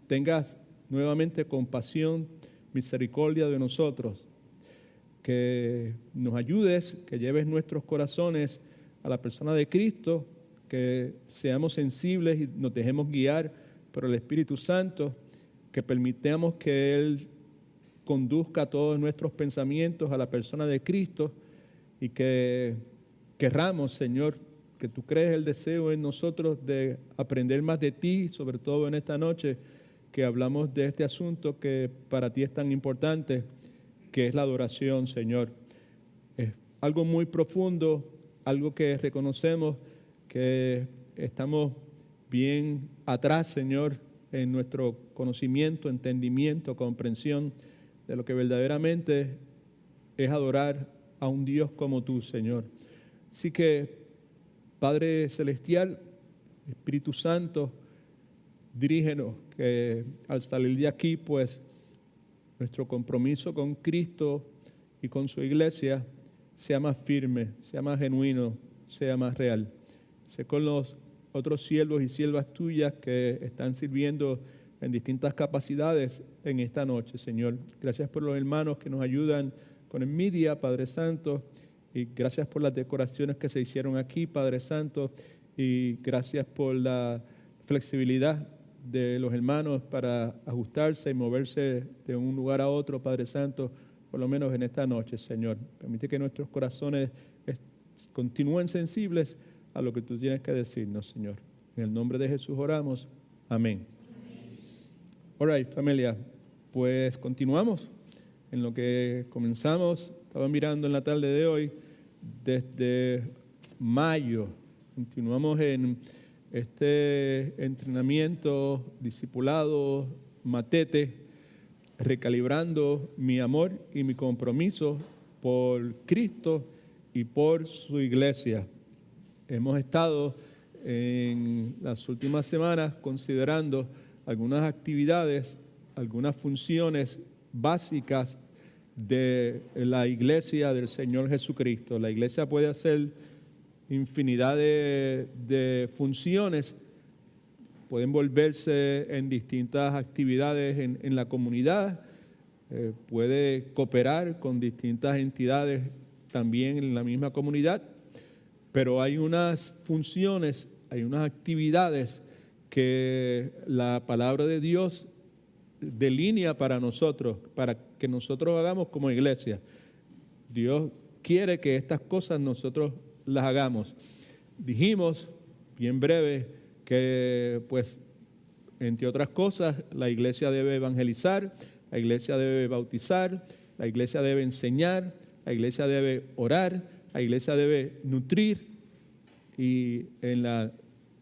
tengas nuevamente compasión, misericordia de nosotros, que nos ayudes, que lleves nuestros corazones a la persona de Cristo, que seamos sensibles y nos dejemos guiar por el Espíritu Santo, que permitamos que Él conduzca todos nuestros pensamientos a la persona de Cristo y que querramos, Señor, que tú crees el deseo en nosotros de aprender más de ti, sobre todo en esta noche que hablamos de este asunto que para ti es tan importante, que es la adoración, Señor. Es algo muy profundo, algo que reconocemos que estamos bien atrás, Señor, en nuestro conocimiento, entendimiento, comprensión de lo que verdaderamente es adorar a un Dios como tú, Señor. Así que, Padre Celestial, Espíritu Santo, dirígenos, que al salir de aquí, pues, nuestro compromiso con Cristo y con su iglesia sea más firme, sea más genuino, sea más real. Sé con los otros siervos y siervas tuyas que están sirviendo en distintas capacidades en esta noche, Señor. Gracias por los hermanos que nos ayudan con el media, Padre Santo, y gracias por las decoraciones que se hicieron aquí, Padre Santo, y gracias por la flexibilidad de los hermanos para ajustarse y moverse de un lugar a otro, Padre Santo, por lo menos en esta noche, Señor. Permite que nuestros corazones continúen sensibles a lo que tú tienes que decirnos, Señor. En el nombre de Jesús oramos. Amén. All right, familia, pues continuamos en lo que comenzamos. Estaba mirando en la tarde de hoy, desde mayo, continuamos en este entrenamiento, discipulado, matete, recalibrando mi amor y mi compromiso por Cristo y por su iglesia. Hemos estado en las últimas semanas considerando algunas actividades, algunas funciones básicas de la iglesia del Señor Jesucristo. La iglesia puede hacer infinidad de funciones, puede envolverse en distintas actividades en la comunidad, puede cooperar con distintas entidades también en la misma comunidad, pero hay unas funciones, hay unas actividades que la palabra de Dios delinea para nosotros, para que nosotros hagamos como iglesia. Dios quiere que estas cosas nosotros las hagamos. Dijimos, bien breve, que pues, entre otras cosas, la iglesia debe evangelizar, la iglesia debe bautizar, la iglesia debe enseñar, la iglesia debe orar, la iglesia debe nutrir y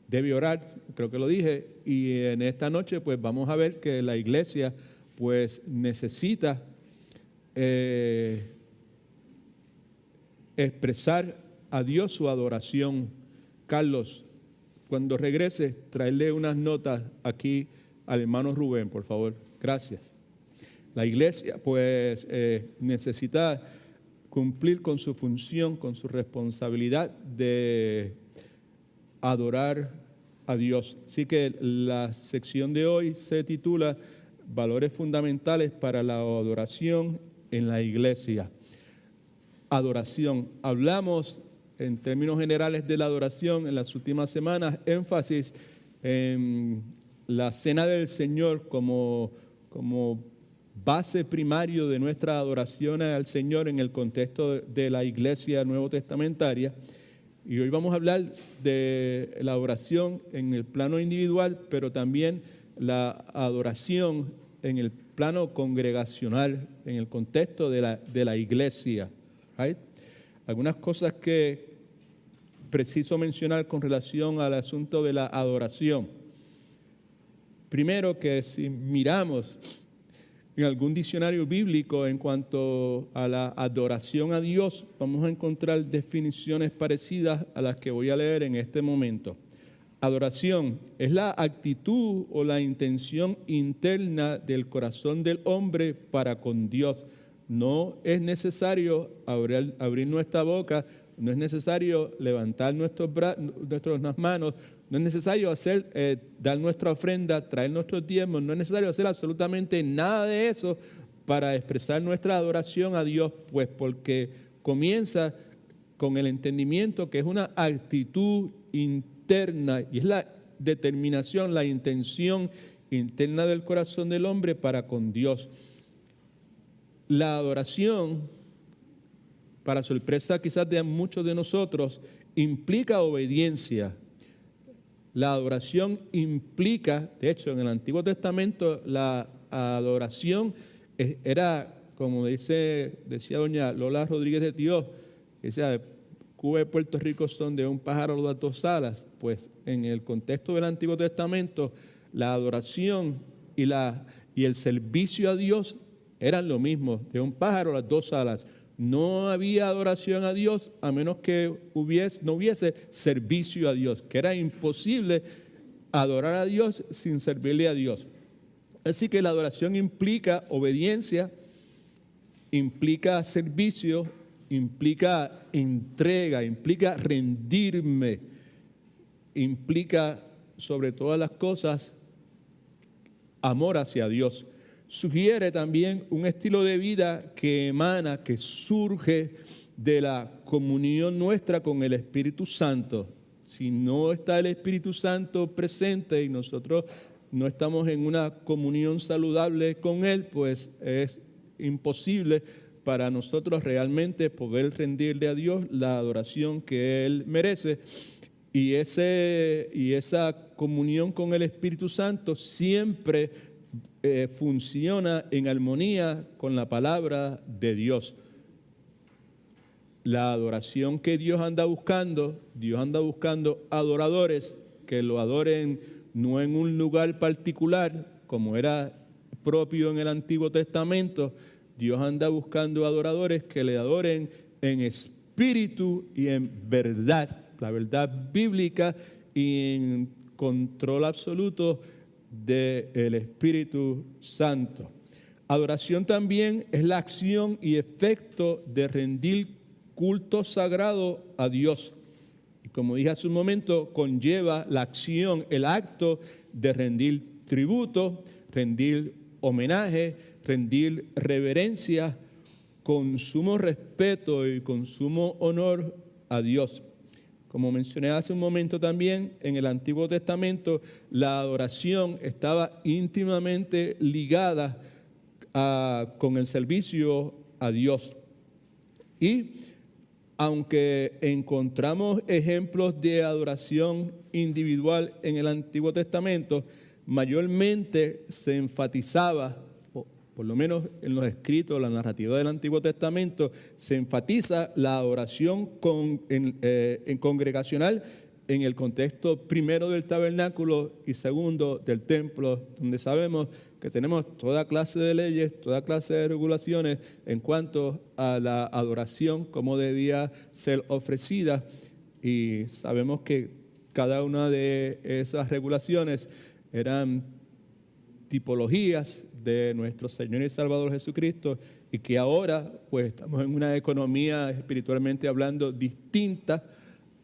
debe orar, creo que lo dije, y en esta noche pues vamos a ver que la iglesia pues necesita expresar a Dios su adoración. Carlos, cuando regrese, traerle unas notas aquí al hermano Rubén, por favor. Gracias. La iglesia pues necesita cumplir con su función, con su responsabilidad de adorar a Dios. Así que la sección de hoy se titula Valores fundamentales para la adoración en la iglesia. Adoración. Hablamos en términos generales de la adoración en las últimas semanas, énfasis en la cena del Señor como base primario de nuestra adoración al Señor en el contexto de la iglesia nuevo testamentaria. Y hoy vamos a hablar de la adoración en el plano individual, pero también la adoración en el plano congregacional, en el contexto de la iglesia. Right? Algunas cosas que preciso mencionar con relación al asunto de la adoración. Primero, que si miramos en algún diccionario bíblico en cuanto a la adoración a Dios, vamos a encontrar definiciones parecidas a las que voy a leer en este momento. Adoración es la actitud o la intención interna del corazón del hombre para con Dios. No es necesario abrir nuestra boca, no es necesario levantar nuestras manos, No es necesario dar nuestra ofrenda, traer nuestros diezmos, no es necesario hacer absolutamente nada de eso para expresar nuestra adoración a Dios, pues porque comienza con el entendimiento que es una actitud interna y es la determinación, la intención interna del corazón del hombre para con Dios. La adoración, para sorpresa quizás de muchos de nosotros, implica obediencia. La adoración implica, de hecho, en el Antiguo Testamento, la adoración era, como decía doña Lola Rodríguez de Tío, que decía, Cuba y Puerto Rico son de un pájaro las dos alas. Pues en el contexto del Antiguo Testamento, la adoración y el servicio a Dios eran lo mismo, de un pájaro las dos alas. No había adoración a Dios a menos que no hubiese servicio a Dios, que era imposible adorar a Dios sin servirle a Dios. Así que la adoración implica obediencia, implica servicio, implica entrega, implica rendirme, implica sobre todas las cosas amor hacia Dios. Sugiere también un estilo de vida que emana, que surge de la comunión nuestra con el Espíritu Santo. Si no está el Espíritu Santo presente y nosotros no estamos en una comunión saludable con Él, pues es imposible para nosotros realmente poder rendirle a Dios la adoración que Él merece. Y esa comunión con el Espíritu Santo siempre funciona en armonía con la palabra de Dios. La adoración que Dios anda buscando adoradores que lo adoren no en un lugar particular, como era propio en el Antiguo Testamento. Dios anda buscando adoradores que le adoren en espíritu y en verdad, la verdad bíblica y en control absoluto del Espíritu Santo. Adoración también es la acción y efecto de rendir culto sagrado a Dios. Y como dije hace un momento, conlleva la acción, el acto de rendir tributo, rendir homenaje, rendir reverencia con sumo respeto y con sumo honor a Dios. Como mencioné hace un momento también, en el Antiguo Testamento la adoración estaba íntimamente ligada con el servicio a Dios. Y aunque encontramos ejemplos de adoración individual en el Antiguo Testamento, mayormente se enfatizaba, por lo menos en los escritos, la narrativa del Antiguo Testamento, se enfatiza la adoración congregacional en el contexto primero del tabernáculo y segundo del templo, donde sabemos que tenemos toda clase de leyes, toda clase de regulaciones en cuanto a la adoración, cómo debía ser ofrecida, y sabemos que cada una de esas regulaciones eran tipologías de nuestro Señor y Salvador Jesucristo, y que ahora pues estamos en una economía espiritualmente hablando distinta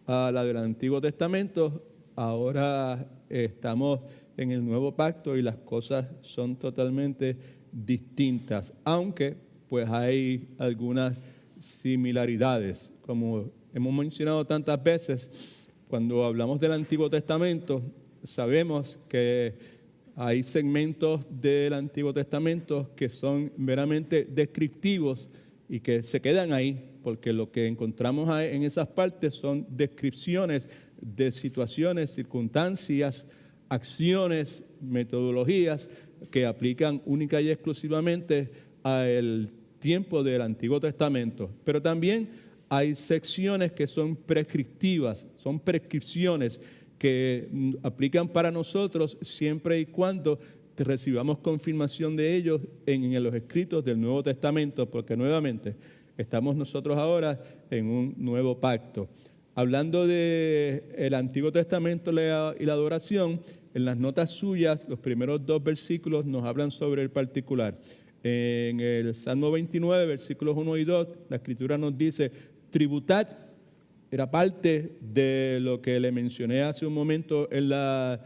a la del Antiguo Testamento. Ahora estamos en el Nuevo Pacto y las cosas son totalmente distintas, aunque pues hay algunas similaridades. Como hemos mencionado tantas veces, cuando hablamos del Antiguo Testamento, sabemos que hay segmentos del Antiguo Testamento que son meramente descriptivos y que se quedan ahí, porque lo que encontramos en esas partes son descripciones de situaciones, circunstancias, acciones, metodologías que aplican única y exclusivamente al tiempo del Antiguo Testamento. Pero también hay secciones que son prescriptivas, son prescripciones que aplican para nosotros siempre y cuando recibamos confirmación de ellos en los escritos del Nuevo Testamento, porque nuevamente estamos nosotros ahora en un nuevo pacto. Hablando del Antiguo Testamento y la adoración, en las notas suyas, los primeros 2 versículos nos hablan sobre el particular. En el Salmo 29, versículos 1 y 2, la Escritura nos dice: tributad era parte de lo que le mencioné hace un momento en la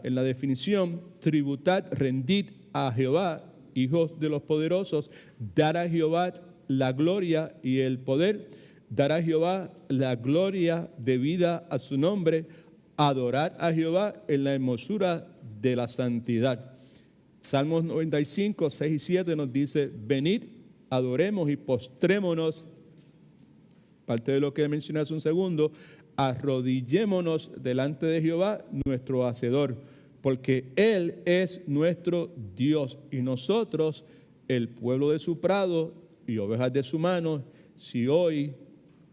definición. Tributad, rendid a Jehová, hijos de los poderosos, dar a Jehová la gloria y el poder, dar a Jehová la gloria debida a su nombre, adorar a Jehová en la hermosura de la santidad. Salmos 95, 6 y 7 nos dice: venid, adoremos y postrémonos, parte de lo que mencioné hace un segundo, arrodillémonos delante de Jehová, nuestro Hacedor, porque Él es nuestro Dios y nosotros, el pueblo de su prado y ovejas de su mano, si hoy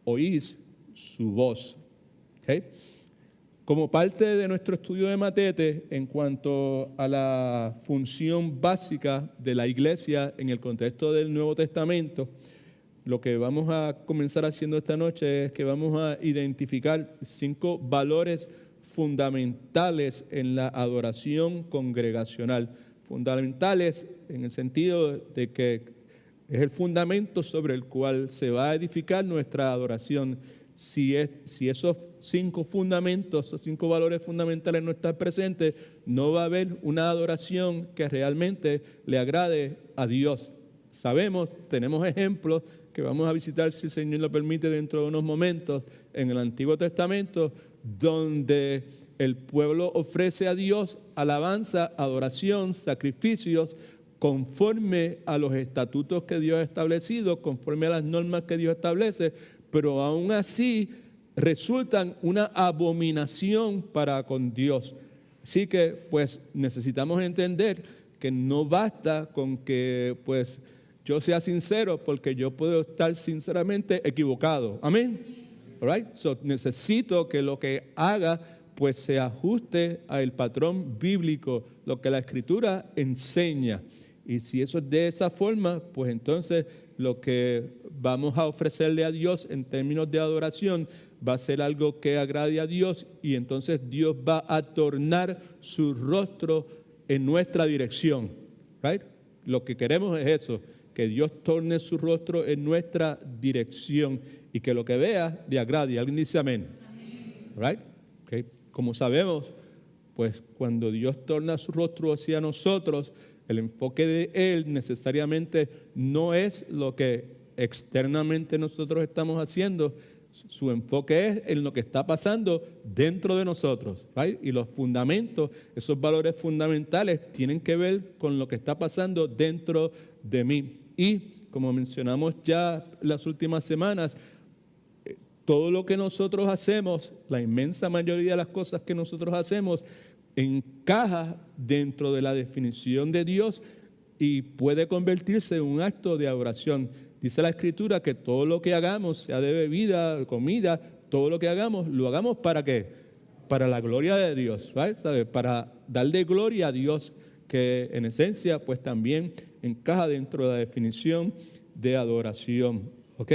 oís su voz. ¿Okay? Como parte de nuestro estudio de Matete en cuanto a la función básica de la iglesia en el contexto del Nuevo Testamento, lo que vamos a comenzar haciendo esta noche es que vamos a identificar 5 valores fundamentales en la adoración congregacional. Fundamentales en el sentido de que es el fundamento sobre el cual se va a edificar nuestra adoración. Si esos 5 fundamentos, esos 5 valores fundamentales no están presentes, no va a haber una adoración que realmente le agrade a Dios. Sabemos, tenemos ejemplos que vamos a visitar, si el Señor lo permite, dentro de unos momentos en el Antiguo Testamento, donde el pueblo ofrece a Dios alabanza, adoración, sacrificios, conforme a los estatutos que Dios ha establecido, conforme a las normas que Dios establece, pero aún así resultan una abominación para con Dios. Así que pues necesitamos entender que no basta con que pues yo sea sincero, porque yo puedo estar sinceramente equivocado. Amén. All right? So, necesito que lo que haga pues se ajuste al patrón bíblico, lo que la Escritura enseña. Y si eso es de esa forma, pues entonces lo que vamos a ofrecerle a Dios en términos de adoración va a ser algo que agrade a Dios, y entonces Dios va a tornar su rostro en nuestra dirección. Right? Lo que queremos es eso, que Dios torne su rostro en nuestra dirección y que lo que vea le agrade. ¿Alguien dice amén? Right? Okay. Como sabemos, pues cuando Dios torna su rostro hacia nosotros, el enfoque de Él necesariamente no es lo que externamente nosotros estamos haciendo. Su enfoque es en lo que está pasando dentro de nosotros. Right? Y los fundamentos, esos valores fundamentales tienen que ver con lo que está pasando dentro de mí. Y como mencionamos ya las últimas semanas, todo lo que nosotros hacemos, la inmensa mayoría de las cosas que nosotros hacemos, encaja dentro de la definición de Dios y puede convertirse en un acto de adoración. Dice la Escritura que todo lo que hagamos, sea de bebida, comida, todo lo que hagamos, lo hagamos ¿para qué? Para la gloria de Dios, ¿right? ¿Sabe? Para darle gloria a Dios, que en esencia pues también encaja dentro de la definición de adoración. ¿Ok?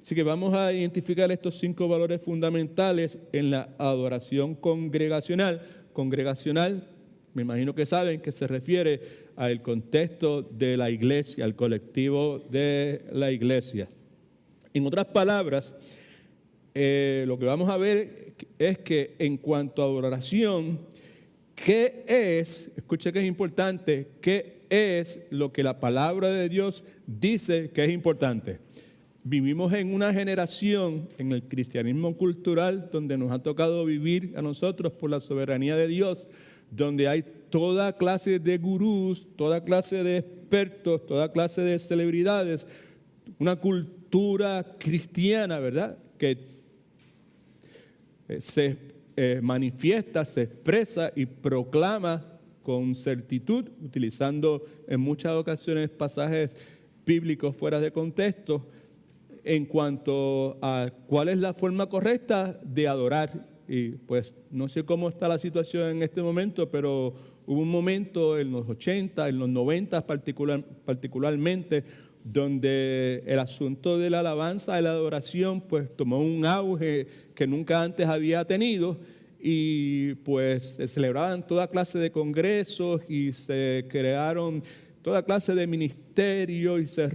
Así que vamos a identificar estos 5 valores fundamentales en la adoración congregacional. Congregacional, me imagino que saben que se refiere al contexto de la iglesia, al colectivo de la iglesia. En otras palabras, lo que vamos a ver es que en cuanto a adoración, ¿qué es? Escuche que es importante. ¿Qué es lo que la palabra de Dios dice que es importante? Vivimos en una generación, en el cristianismo cultural, donde nos ha tocado vivir a nosotros por la soberanía de Dios, donde hay toda clase de gurús, toda clase de expertos, toda clase de celebridades, una cultura cristiana, ¿verdad?, que se manifiesta, se expresa y proclama con certitud, utilizando en muchas ocasiones pasajes bíblicos fuera de contexto, en cuanto a cuál es la forma correcta de adorar. Y pues no sé cómo está la situación en este momento, pero hubo un momento en los 80, en los 90 particularmente, donde el asunto de la alabanza y la adoración pues tomó un auge que nunca antes había tenido, y pues se celebraban toda clase de congresos y se crearon toda clase de ministerios y se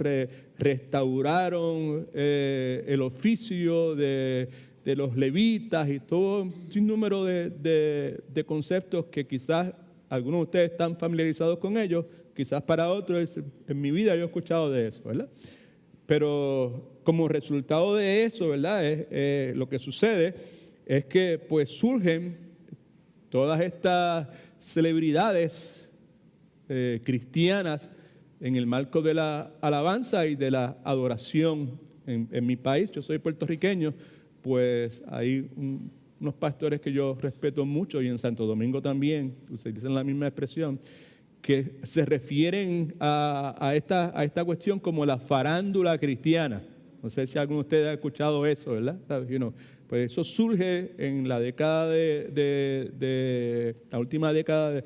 restauraron el oficio de los levitas y todo un sinnúmero de conceptos que quizás algunos de ustedes están familiarizados con ellos, quizás para otros, en mi vida yo he escuchado de eso, ¿verdad? Pero como resultado de eso, ¿verdad? Lo que sucede es que pues surgen todas estas celebridades cristianas en el marco de la alabanza y de la adoración. En mi país, yo soy puertorriqueño, pues hay unos pastores que yo respeto mucho, y en Santo Domingo también, utilizan la misma expresión, que se refieren a esta cuestión como la farándula cristiana. No sé si alguno de ustedes ha escuchado eso, ¿verdad? ¿Sabes? Pues eso surge en la década la última década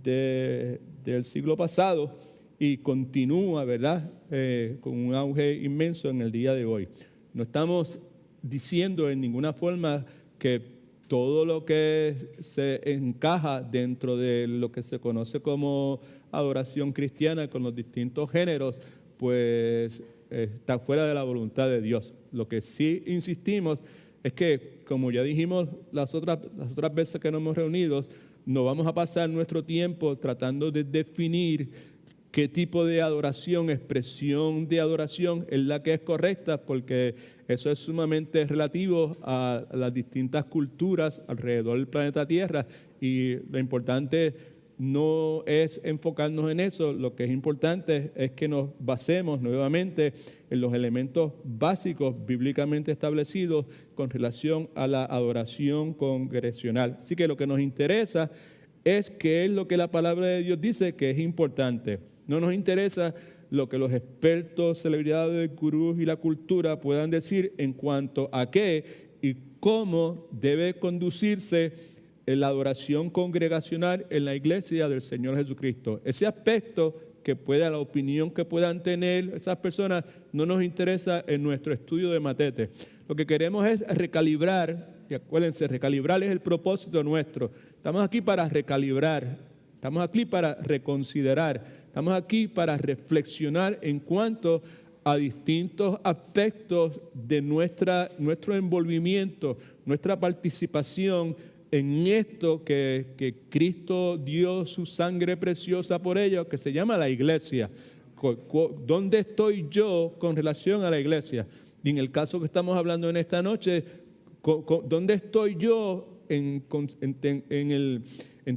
del siglo pasado y continúa, ¿verdad? Con un auge inmenso en el día de hoy. No estamos diciendo en ninguna forma que todo lo que se encaja dentro de lo que se conoce como adoración cristiana con los distintos géneros, pues está fuera de la voluntad de Dios. Lo que sí insistimos es que, como ya dijimos las otras veces que nos hemos reunido, no vamos a pasar nuestro tiempo tratando de definir qué tipo de adoración, expresión de adoración es la que es correcta, porque eso es sumamente relativo a las distintas culturas alrededor del planeta Tierra, y lo importante no es enfocarnos en eso. Lo que es importante es que nos basemos nuevamente en los elementos básicos bíblicamente establecidos con relación a la adoración congregacional. Así que lo que nos interesa es qué es lo que la palabra de Dios dice que es importante. No nos interesa lo que los expertos, celebridades, gurús y la cultura puedan decir en cuanto a qué y cómo debe conducirse la adoración congregacional en la iglesia del Señor Jesucristo. Ese aspecto que pueda, la opinión que puedan tener esas personas, no nos interesa en nuestro estudio de Matete. Lo que queremos es recalibrar, y acuérdense, recalibrar es el propósito nuestro. Estamos aquí para recalibrar, estamos aquí para reconsiderar, estamos aquí para reflexionar en cuanto a distintos aspectos de nuestro envolvimiento, nuestra participación en esto que Cristo dio su sangre preciosa por ello, que se llama la iglesia. ¿Dónde estoy yo con relación a la iglesia? Y en el caso que estamos hablando en esta noche, ¿dónde estoy yo en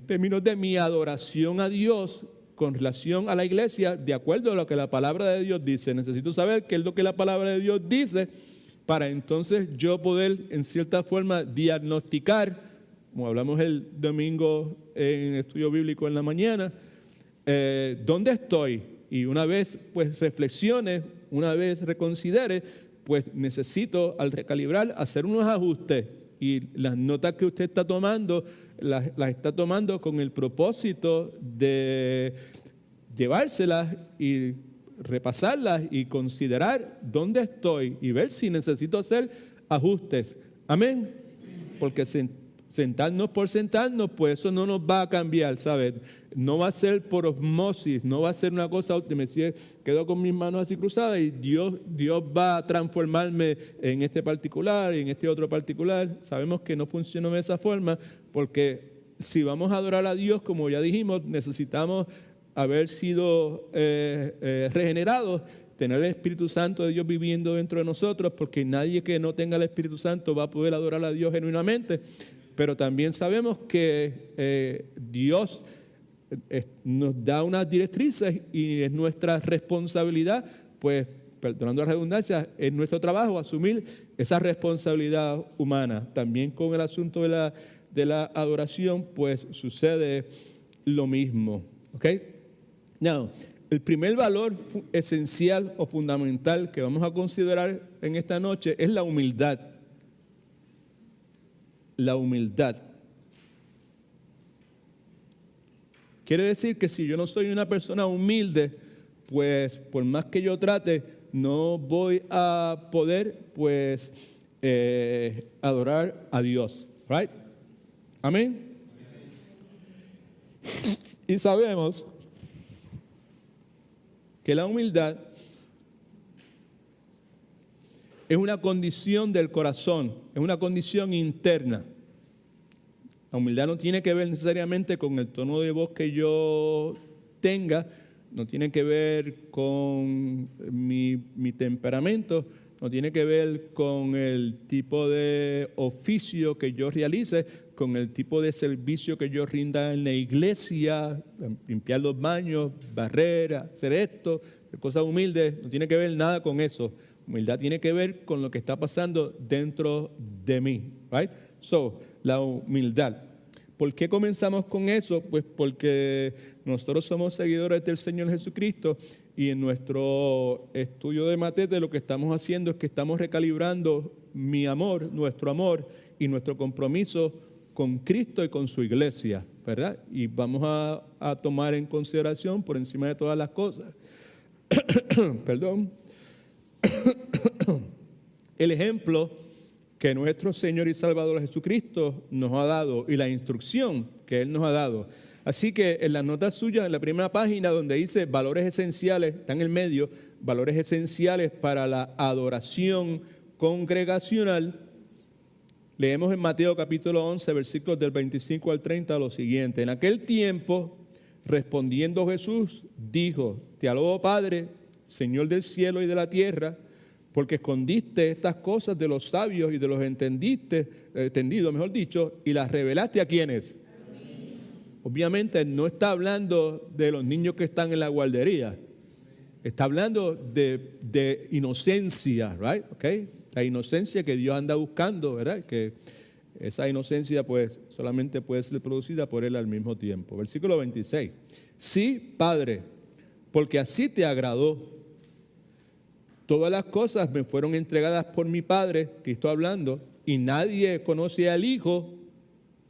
términos de mi adoración a Dios con relación a la iglesia, de acuerdo a lo que la palabra de Dios dice? Necesito saber qué es lo que la palabra de Dios dice para entonces yo poder, en cierta forma, diagnosticar, como hablamos el domingo en el estudio bíblico en la mañana, ¿dónde estoy? Y una vez pues reflexione, una vez reconsidere, pues necesito al recalibrar hacer unos ajustes, y las notas que usted está tomando las está tomando con el propósito de llevárselas y repasarlas y considerar dónde estoy y ver si necesito hacer ajustes. Amén. Porque sentarnos por sentarnos, pues eso no nos va a cambiar, ¿sabes? No va a ser por osmosis, no va a ser una cosa óptima. Si quedo con mis manos así cruzadas y Dios va a transformarme en este particular y en este otro particular. Sabemos que no funciona de esa forma, porque si vamos a adorar a Dios, como ya dijimos, necesitamos haber sido regenerados, tener el Espíritu Santo de Dios viviendo dentro de nosotros, porque nadie que no tenga el Espíritu Santo va a poder adorar a Dios genuinamente. Pero también sabemos que Dios nos da unas directrices y es nuestra responsabilidad, pues, perdonando la redundancia, es nuestro trabajo asumir esa responsabilidad humana. También con el asunto de la adoración, pues sucede lo mismo. ¿Ok? Now, el primer valor esencial o fundamental que vamos a considerar en esta noche es la humildad. La humildad. Quiere decir que si yo no soy una persona humilde, pues por más que yo trate, no voy a poder, pues, adorar a Dios. Right? Amén. Y sabemos que la humildad es una condición del corazón, es una condición interna. La humildad no tiene que ver necesariamente con el tono de voz que yo tenga, no tiene que ver con mi temperamento, no tiene que ver con el tipo de oficio que yo realice, con el tipo de servicio que yo rinda en la iglesia, limpiar los baños, barrer, hacer esto, cosas humildes, no tiene que ver nada con eso. Humildad tiene que ver con lo que está pasando dentro de mí, right? So, la humildad. ¿Por qué comenzamos con eso? Pues porque nosotros somos seguidores del Señor Jesucristo y en nuestro estudio de Matete lo que estamos haciendo es que estamos recalibrando mi amor, nuestro amor y nuestro compromiso con Cristo y con su iglesia, ¿verdad? Y vamos a tomar en consideración por encima de todas las cosas, perdón, el ejemplo que nuestro Señor y Salvador Jesucristo nos ha dado y la instrucción que Él nos ha dado. Así que en las notas suyas, en la primera página donde dice valores esenciales, está en el medio, valores esenciales para la adoración congregacional, leemos en Mateo capítulo 11, versículos del 25 al 30 lo siguiente. En aquel tiempo, respondiendo Jesús, dijo, te alabo Padre, Señor del cielo y de la tierra, porque escondiste estas cosas de los sabios y de los entendidos, mejor dicho, y las revelaste ¿a quiénes? Obviamente no está hablando de los niños que están en la guardería. Está hablando de inocencia, right? Okay? La inocencia que Dios anda buscando, ¿verdad? Que esa inocencia pues solamente puede ser producida por Él al mismo tiempo. Versículo 26. Sí, Padre, porque así te agradó. Todas las cosas me fueron entregadas por mi Padre, Cristo hablando, y nadie conoce al Hijo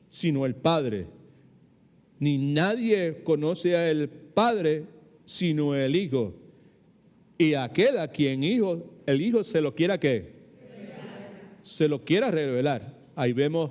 sino el Padre. Ni nadie conoce al Padre sino el Hijo. Y aquel a quien el Hijo se lo quiera ¿qué? Se lo quiera revelar. Ahí vemos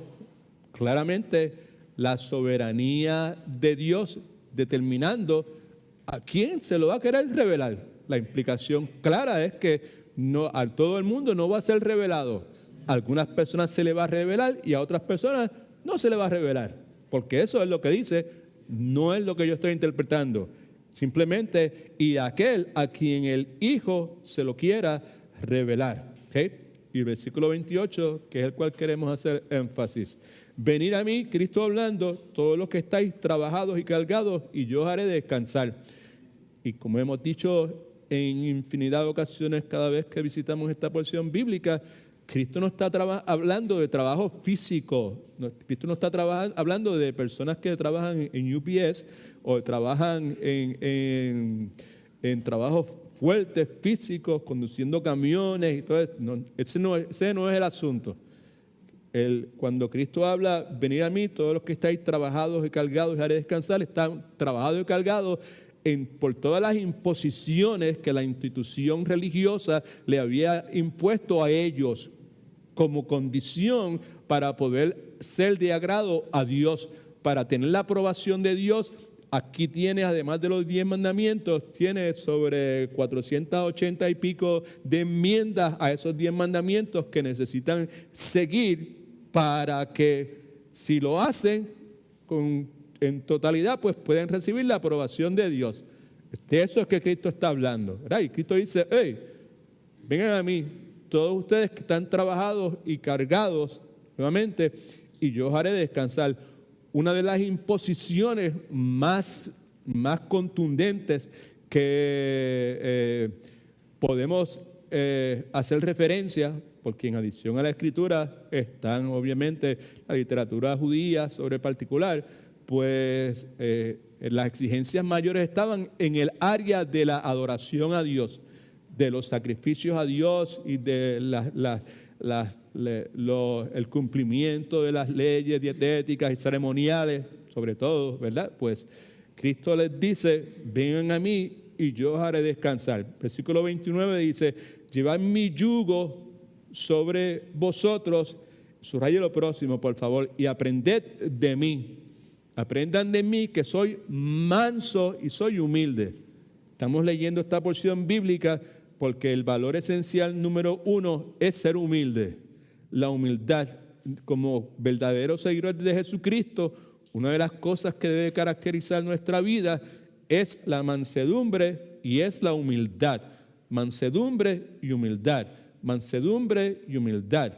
claramente la soberanía de Dios determinando a quién se lo va a querer revelar. La implicación clara es que no, a todo el mundo no va a ser revelado. A algunas personas se le va a revelar y a otras personas no se le va a revelar. Porque eso es lo que dice, no es lo que yo estoy interpretando. Simplemente, y aquel a quien el Hijo se lo quiera revelar. ¿Okay? Y el versículo 28, que es el cual queremos hacer énfasis. Venid a mí, Cristo hablando, todos los que estáis trabajados y cargados, y yo os haré descansar. Y como hemos dicho en infinidad de ocasiones cada vez que visitamos esta porción bíblica, Cristo no está hablando de trabajo físico. Cristo no está hablando de personas que trabajan en UPS o trabajan en trabajos fuertes, físicos, conduciendo camiones y todo eso. No, ese no es el asunto. Cuando Cristo habla, venid a mí, todos los que estáis trabajados y cargados y haré descansar, están trabajados y cargados por todas las imposiciones que la institución religiosa le había impuesto a ellos como condición para poder ser de agrado a Dios, para tener la aprobación de Dios. Aquí tiene, además de los 10 mandamientos, tiene sobre 480 y pico de enmiendas a esos 10 mandamientos que necesitan seguir para que, si lo hacen en totalidad, pues pueden recibir la aprobación de Dios. De eso es que Cristo está hablando, ¿verdad? Y Cristo dice, hey, vengan a mí, todos ustedes que están trabajados y cargados, nuevamente, y yo os haré descansar. Una de las imposiciones más contundentes que podemos hacer referencia, porque en adición a la Escritura están obviamente la literatura judía sobre particular, pues las exigencias mayores estaban en el área de la adoración a Dios, de los sacrificios a Dios y de el cumplimiento de las leyes dietéticas y ceremoniales, sobre todo, ¿verdad? Pues Cristo les dice, vengan a mí y yo os haré descansar. Versículo 29 dice, llevad mi yugo sobre vosotros, subraye lo próximo, por favor, y aprended de mí. Aprendan de mí que soy manso y soy humilde. Estamos leyendo esta porción bíblica porque el valor esencial número uno es ser humilde. La humildad, como verdaderos seguidores de Jesucristo, una de las cosas que debe caracterizar nuestra vida es la mansedumbre y es la humildad. Mansedumbre y humildad. Mansedumbre y humildad.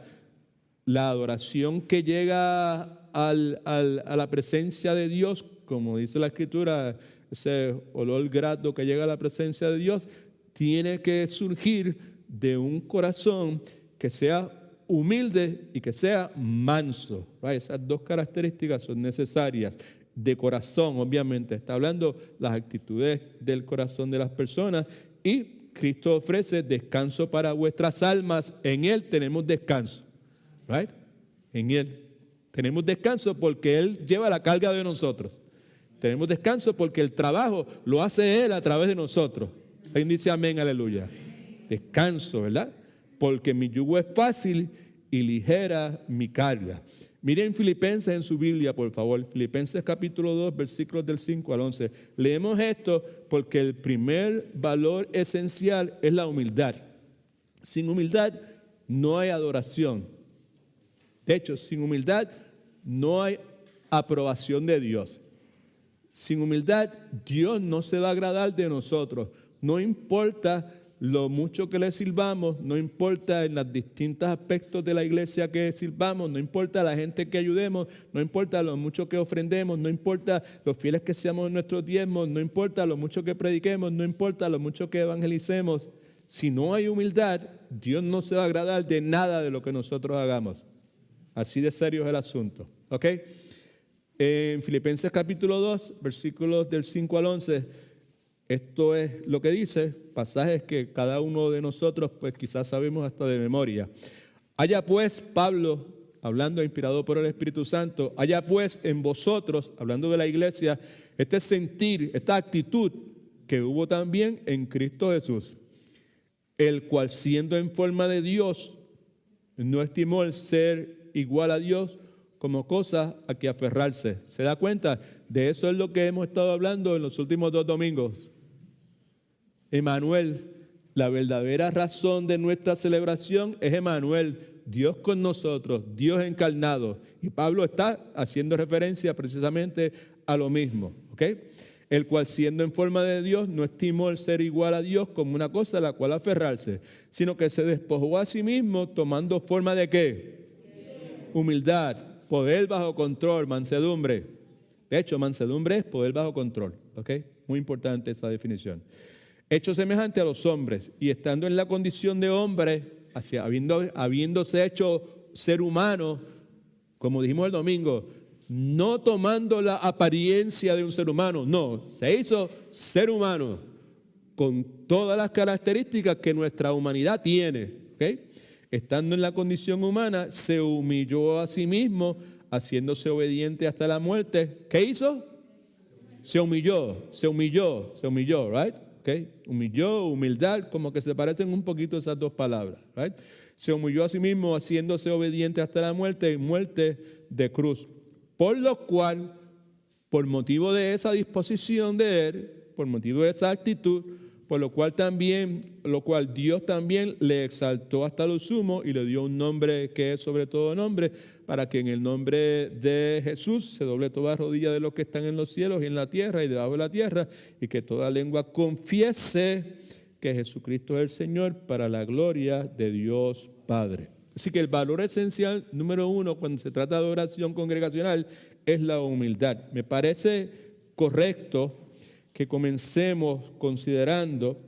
La adoración que llega a la presencia de Dios, como dice la Escritura, ese olor grato que llega a la presencia de Dios, tiene que surgir de un corazón que sea humilde y que sea manso. Right? Esas dos características son necesarias. De corazón, obviamente, está hablando las actitudes del corazón de las personas, y Cristo ofrece descanso para vuestras almas. En Él tenemos descanso. Right? En Él tenemos descanso porque Él lleva la carga de nosotros. Tenemos descanso porque el trabajo lo hace Él a través de nosotros. Alguien dice amén, aleluya. Descanso, ¿verdad? Porque mi yugo es fácil y ligera mi carga. Miren Filipenses en su Biblia, por favor. Filipenses capítulo 2, versículos del 5 al 11. Leemos esto porque el primer valor esencial es la humildad. Sin humildad no hay adoración. De hecho, sin humildad no hay aprobación de Dios. Sin humildad, Dios no se va a agradar de nosotros. No importa lo mucho que le sirvamos, no importa en los distintos aspectos de la iglesia que sirvamos, no importa la gente que ayudemos, no importa lo mucho que ofrendemos, no importa los fieles que seamos en nuestros diezmos, no importa lo mucho que prediquemos, no importa lo mucho que evangelicemos. Si no hay humildad, Dios no se va a agradar de nada de lo que nosotros hagamos. Así de serio es el asunto. ¿Ok? En Filipenses capítulo 2, versículos del 5 al 11, esto es lo que dice, pasajes que cada uno de nosotros pues quizás sabemos hasta de memoria. Haya pues, Pablo, hablando inspirado por el Espíritu Santo, haya pues en vosotros, hablando de la iglesia, este sentir, esta actitud que hubo también en Cristo Jesús, el cual siendo en forma de Dios, no estimó el ser igual a Dios como cosa a que aferrarse. ¿Se da cuenta? De eso es lo que hemos estado hablando en los últimos 2 domingos. Emmanuel, la verdadera razón de nuestra celebración es Emmanuel, Dios con nosotros, Dios encarnado. Y Pablo está haciendo referencia precisamente a lo mismo. ¿Ok? El cual siendo en forma de Dios no estimó el ser igual a Dios como una cosa a la cual aferrarse, sino que se despojó a sí mismo tomando forma de ¿qué? Humildad, poder bajo control, mansedumbre. De hecho, mansedumbre es poder bajo control. ¿Ok? Muy importante esa definición. Hecho semejante a los hombres y estando en la condición de hombre, habiéndose hecho ser humano, como dijimos el domingo, no tomando la apariencia de un ser humano, no, se hizo ser humano con todas las características que nuestra humanidad tiene. ¿Ok? Estando en la condición humana, se humilló a sí mismo, haciéndose obediente hasta la muerte. ¿Qué hizo? Se humilló, right? ¿Okay? Humilló, humildad, como que se parecen un poquito esas dos palabras. Right? Se humilló a sí mismo, haciéndose obediente hasta la muerte y muerte de cruz. Por lo cual, por motivo de esa disposición de Él, por motivo de esa actitud, por lo cual Dios también le exaltó hasta lo sumo y le dio un nombre que es sobre todo nombre, para que en el nombre de Jesús se doble toda rodilla de los que están en los cielos y en la tierra y debajo de la tierra, y que toda lengua confiese que Jesucristo es el Señor, para la gloria de Dios Padre. Así que el valor esencial número 1 cuando se trata de oración congregacional es la humildad. Me parece correcto que comencemos considerando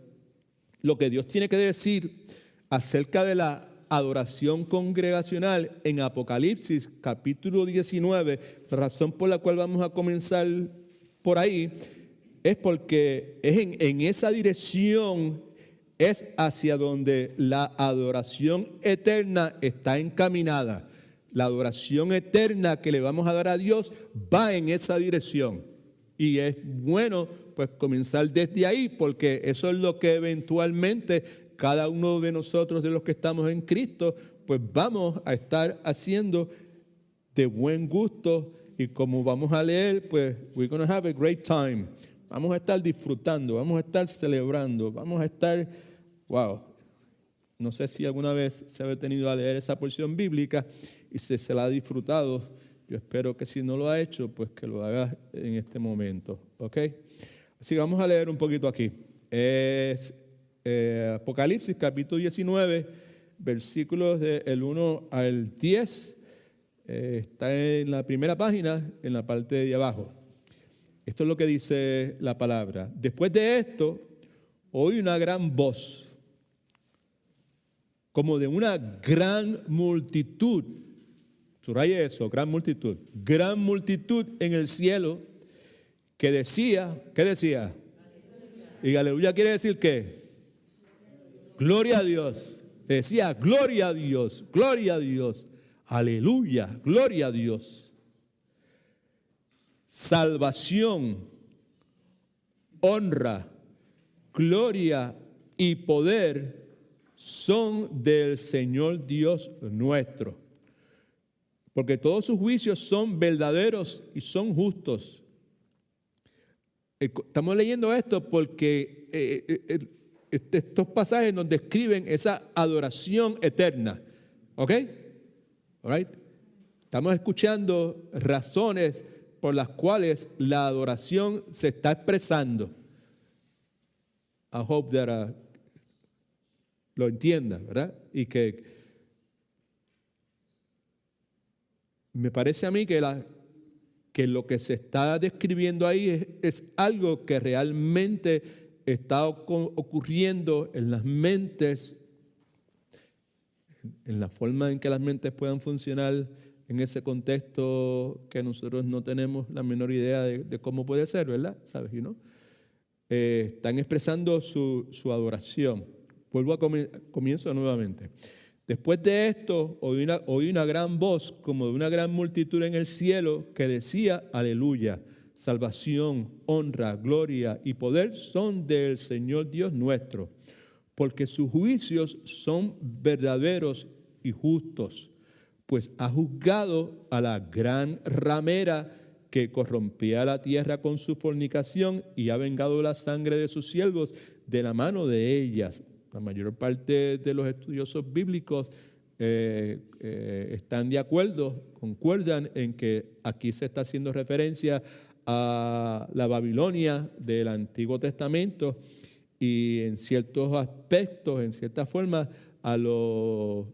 lo que Dios tiene que decir acerca de la adoración congregacional en Apocalipsis capítulo 19. La razón por la cual vamos a comenzar por ahí es porque es en esa dirección, es hacia donde la adoración eterna está encaminada. La adoración eterna que le vamos a dar a Dios va en esa dirección. Y es bueno pues comenzar desde ahí, porque eso es lo que eventualmente cada uno de nosotros, de los que estamos en Cristo, pues vamos a estar haciendo de buen gusto. Y como vamos a leer, pues we're going to have a great time. Vamos a estar disfrutando, vamos a estar celebrando, vamos a estar Wow. No sé si alguna vez se ha detenido a leer esa porción bíblica y se la ha disfrutado. Yo espero que si no lo ha hecho, pues que lo haga en este momento. ¿Ok? Así que vamos a leer un poquito aquí. Es Apocalipsis capítulo 19, versículos del 1 al 10. Está en la primera página, en la parte de abajo. Esto es lo que dice la palabra. Después de esto, oí una gran voz, como de una gran multitud. Subraye eso, gran multitud. Gran multitud en el cielo que decía, ¿qué decía? Y aleluya quiere decir ¿qué? Gloria a Dios. Decía, gloria a Dios, gloria a Dios. Aleluya, gloria a Dios. Salvación, honra, gloria y poder son del Señor Dios nuestro. Porque todos sus juicios son verdaderos y son justos. Estamos leyendo esto porque estos pasajes nos describen esa adoración eterna. ¿Ok? All right. Estamos escuchando razones por las cuales la adoración se está expresando. I hope that lo entienda, ¿verdad? Y que me parece a mí que lo que se está describiendo ahí es algo que realmente está ocurriendo en las mentes, en la forma en que las mentes puedan funcionar en ese contexto que nosotros no tenemos la menor idea de cómo puede ser, ¿verdad? ¿Sabes? You know? Están expresando su adoración. Vuelvo a comienzo nuevamente. Después de esto, oí una gran voz como de una gran multitud en el cielo que decía, aleluya, salvación, honra, gloria y poder son del Señor Dios nuestro, porque sus juicios son verdaderos y justos, pues ha juzgado a la gran ramera que corrompía la tierra con su fornicación y ha vengado la sangre de sus siervos de la mano de ellas. La mayor parte de los estudiosos bíblicos están de acuerdo, concuerdan en que aquí se está haciendo referencia a la Babilonia del Antiguo Testamento y en ciertos aspectos, en cierta forma, a los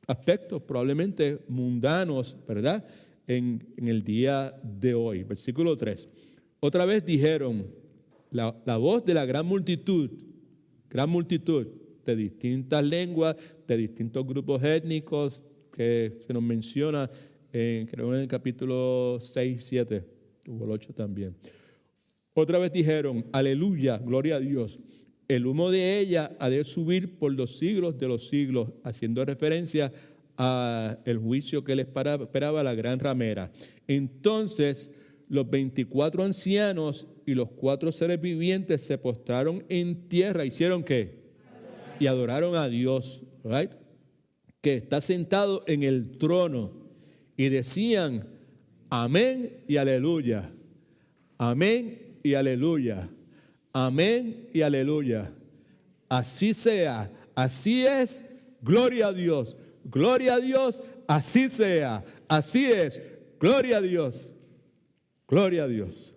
aspectos probablemente mundanos, ¿verdad? En el día de hoy. Versículo 3. Otra vez dijeron, la voz de la gran multitud de distintas lenguas, de distintos grupos étnicos, que se nos menciona creo en el capítulo 6, 7, o el 8 también. Otra vez dijeron, aleluya, gloria a Dios. El humo de ella ha de subir por los siglos de los siglos, haciendo referencia al juicio que le esperaba la gran ramera. Entonces los 24 ancianos y los 4 seres vivientes se postraron en tierra. ¿Hicieron qué? Y adoraron a Dios, right? Que está sentado en el trono. Y decían, amén y aleluya. Amén y aleluya. Amén y aleluya. Así sea, así es, gloria a Dios. Gloria a Dios, así sea, así es, gloria a Dios. Gloria a Dios.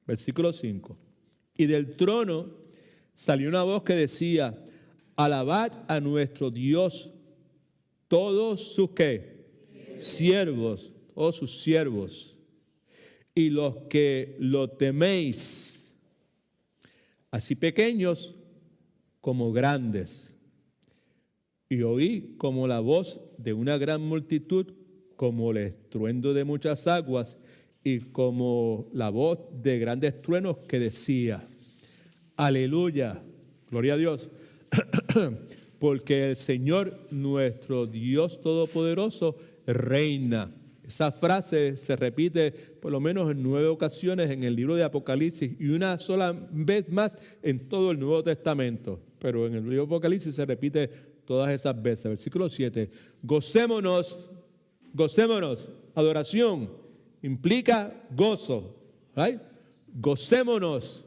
Versículo 5. Y del trono salió una voz que decía, alabad a nuestro Dios, todos sus ¿qué? Siervos, todos sus siervos, y los que lo teméis, así pequeños como grandes. Y oí como la voz de una gran multitud, como el estruendo de muchas aguas, y como la voz de grandes truenos que decía, aleluya, gloria a Dios, porque el Señor nuestro Dios Todopoderoso reina. Esa frase se repite por lo menos en 9 ocasiones en el libro de Apocalipsis y una sola vez más en todo el Nuevo Testamento. Pero en el libro de Apocalipsis se repite todas esas veces. Versículo 7. Gocémonos, gocémonos. Adoración implica gozo. ¿Right? Gocémonos.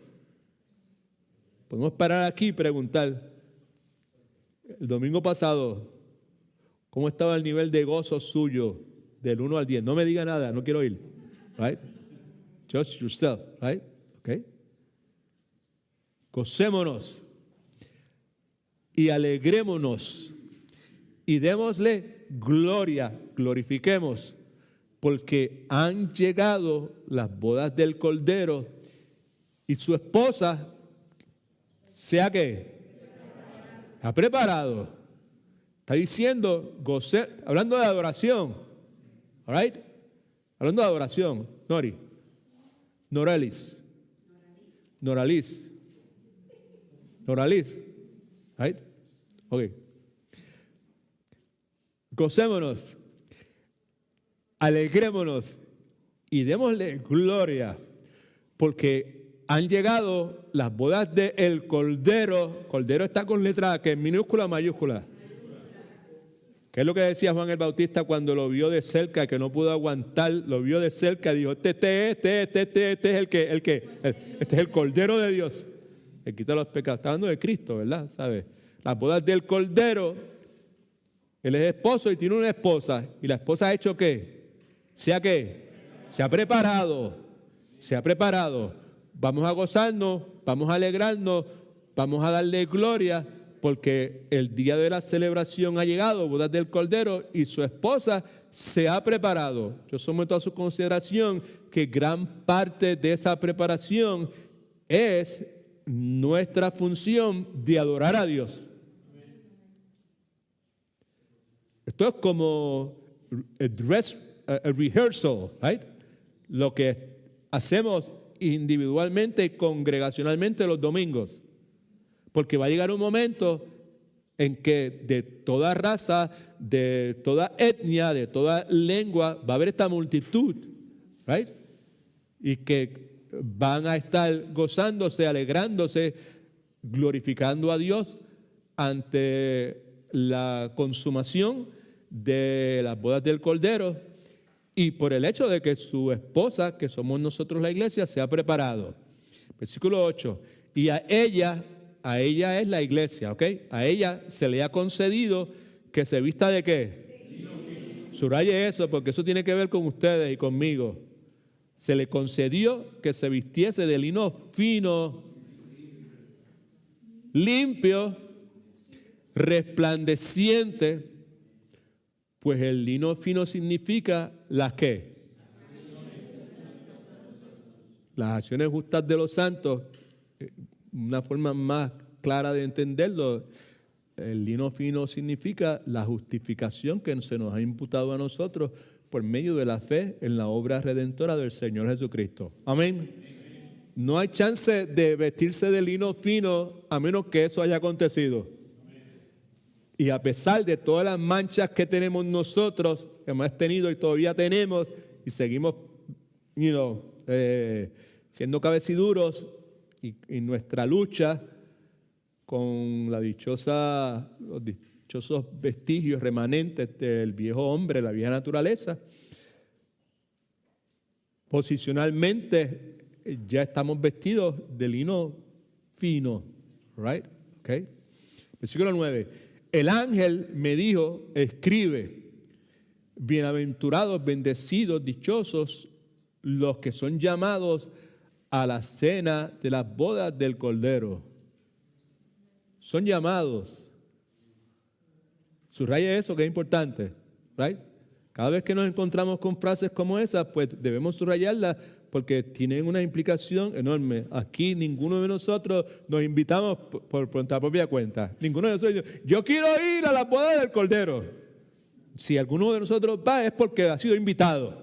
Podemos parar aquí y preguntar, el domingo pasado, ¿cómo estaba el nivel de gozo suyo del 1 al 10? No me diga nada, no quiero oír. Right? Just yourself, right? Okay. Gocémonos y alegrémonos y démosle gloria, glorifiquemos, porque han llegado las bodas del Cordero y su esposa, ¿sea qué? Ha preparado. Está diciendo, hablando de adoración, all right? Hablando de adoración, Noralis, right? Ok. Gocémonos, alegrémonos y démosle gloria, porque han llegado las bodas del Cordero. Cordero está con letra A, que es minúscula o mayúscula. ¿Qué es lo que decía Juan el Bautista cuando lo vio de cerca, que no pudo aguantar? Lo vio de cerca y dijo, este es el Cordero de Dios. El quita los pecados. Está hablando de Cristo, ¿verdad? ¿Sabe? Las bodas del Cordero. Él es esposo y tiene una esposa. ¿Y la esposa ha hecho qué? ¿Sea qué? Se ha preparado. Se ha preparado. Vamos a gozarnos, vamos a alegrarnos, vamos a darle gloria, porque el día de la celebración ha llegado, bodas del Cordero, y su esposa se ha preparado. Yo someto a su consideración que gran parte de esa preparación es nuestra función de adorar a Dios. Esto es como a rehearsal, right? Lo que hacemos individualmente y congregacionalmente los domingos. Porque va a llegar un momento en que de toda raza, de toda etnia, de toda lengua, va a haber esta multitud, right? Y que van a estar gozándose, alegrándose, glorificando a Dios ante la consumación de las bodas del Cordero y por el hecho de que su esposa, que somos nosotros la iglesia, se ha preparado. Versículo 8. Y a ella es la iglesia, ¿ok? A ella se le ha concedido que se vista ¿de qué? Subraye eso, porque eso tiene que ver con ustedes y conmigo. Se le concedió que se vistiese de lino fino, limpio, resplandeciente, pues el lino fino significa ¿las qué? Las acciones justas de los santos. Una forma más clara de entenderlo, el lino fino significa la justificación que se nos ha imputado a nosotros por medio de la fe en la obra redentora del Señor Jesucristo. Amén. No hay chance de vestirse de lino fino a menos que eso haya acontecido. Y a pesar de todas las manchas que tenemos nosotros, hemos tenido y todavía tenemos, y seguimos siendo cabeciduros, y nuestra lucha con los dichosos vestigios remanentes del viejo hombre, la vieja naturaleza, posicionalmente ya estamos vestidos de lino fino, right? Okay. Versículo 9. El ángel me dijo, escribe, bienaventurados, bendecidos, dichosos los que son llamados a la cena de las bodas del Cordero. Son llamados. Subraya eso, que es importante, right? Cada vez que nos encontramos con frases como esas, pues debemos subrayarlas porque tienen una implicación enorme. Aquí ninguno de nosotros nos invitamos por nuestra propia cuenta. Ninguno de nosotros dice, yo quiero ir a la boda del Cordero. Si alguno de nosotros va es porque ha sido invitado,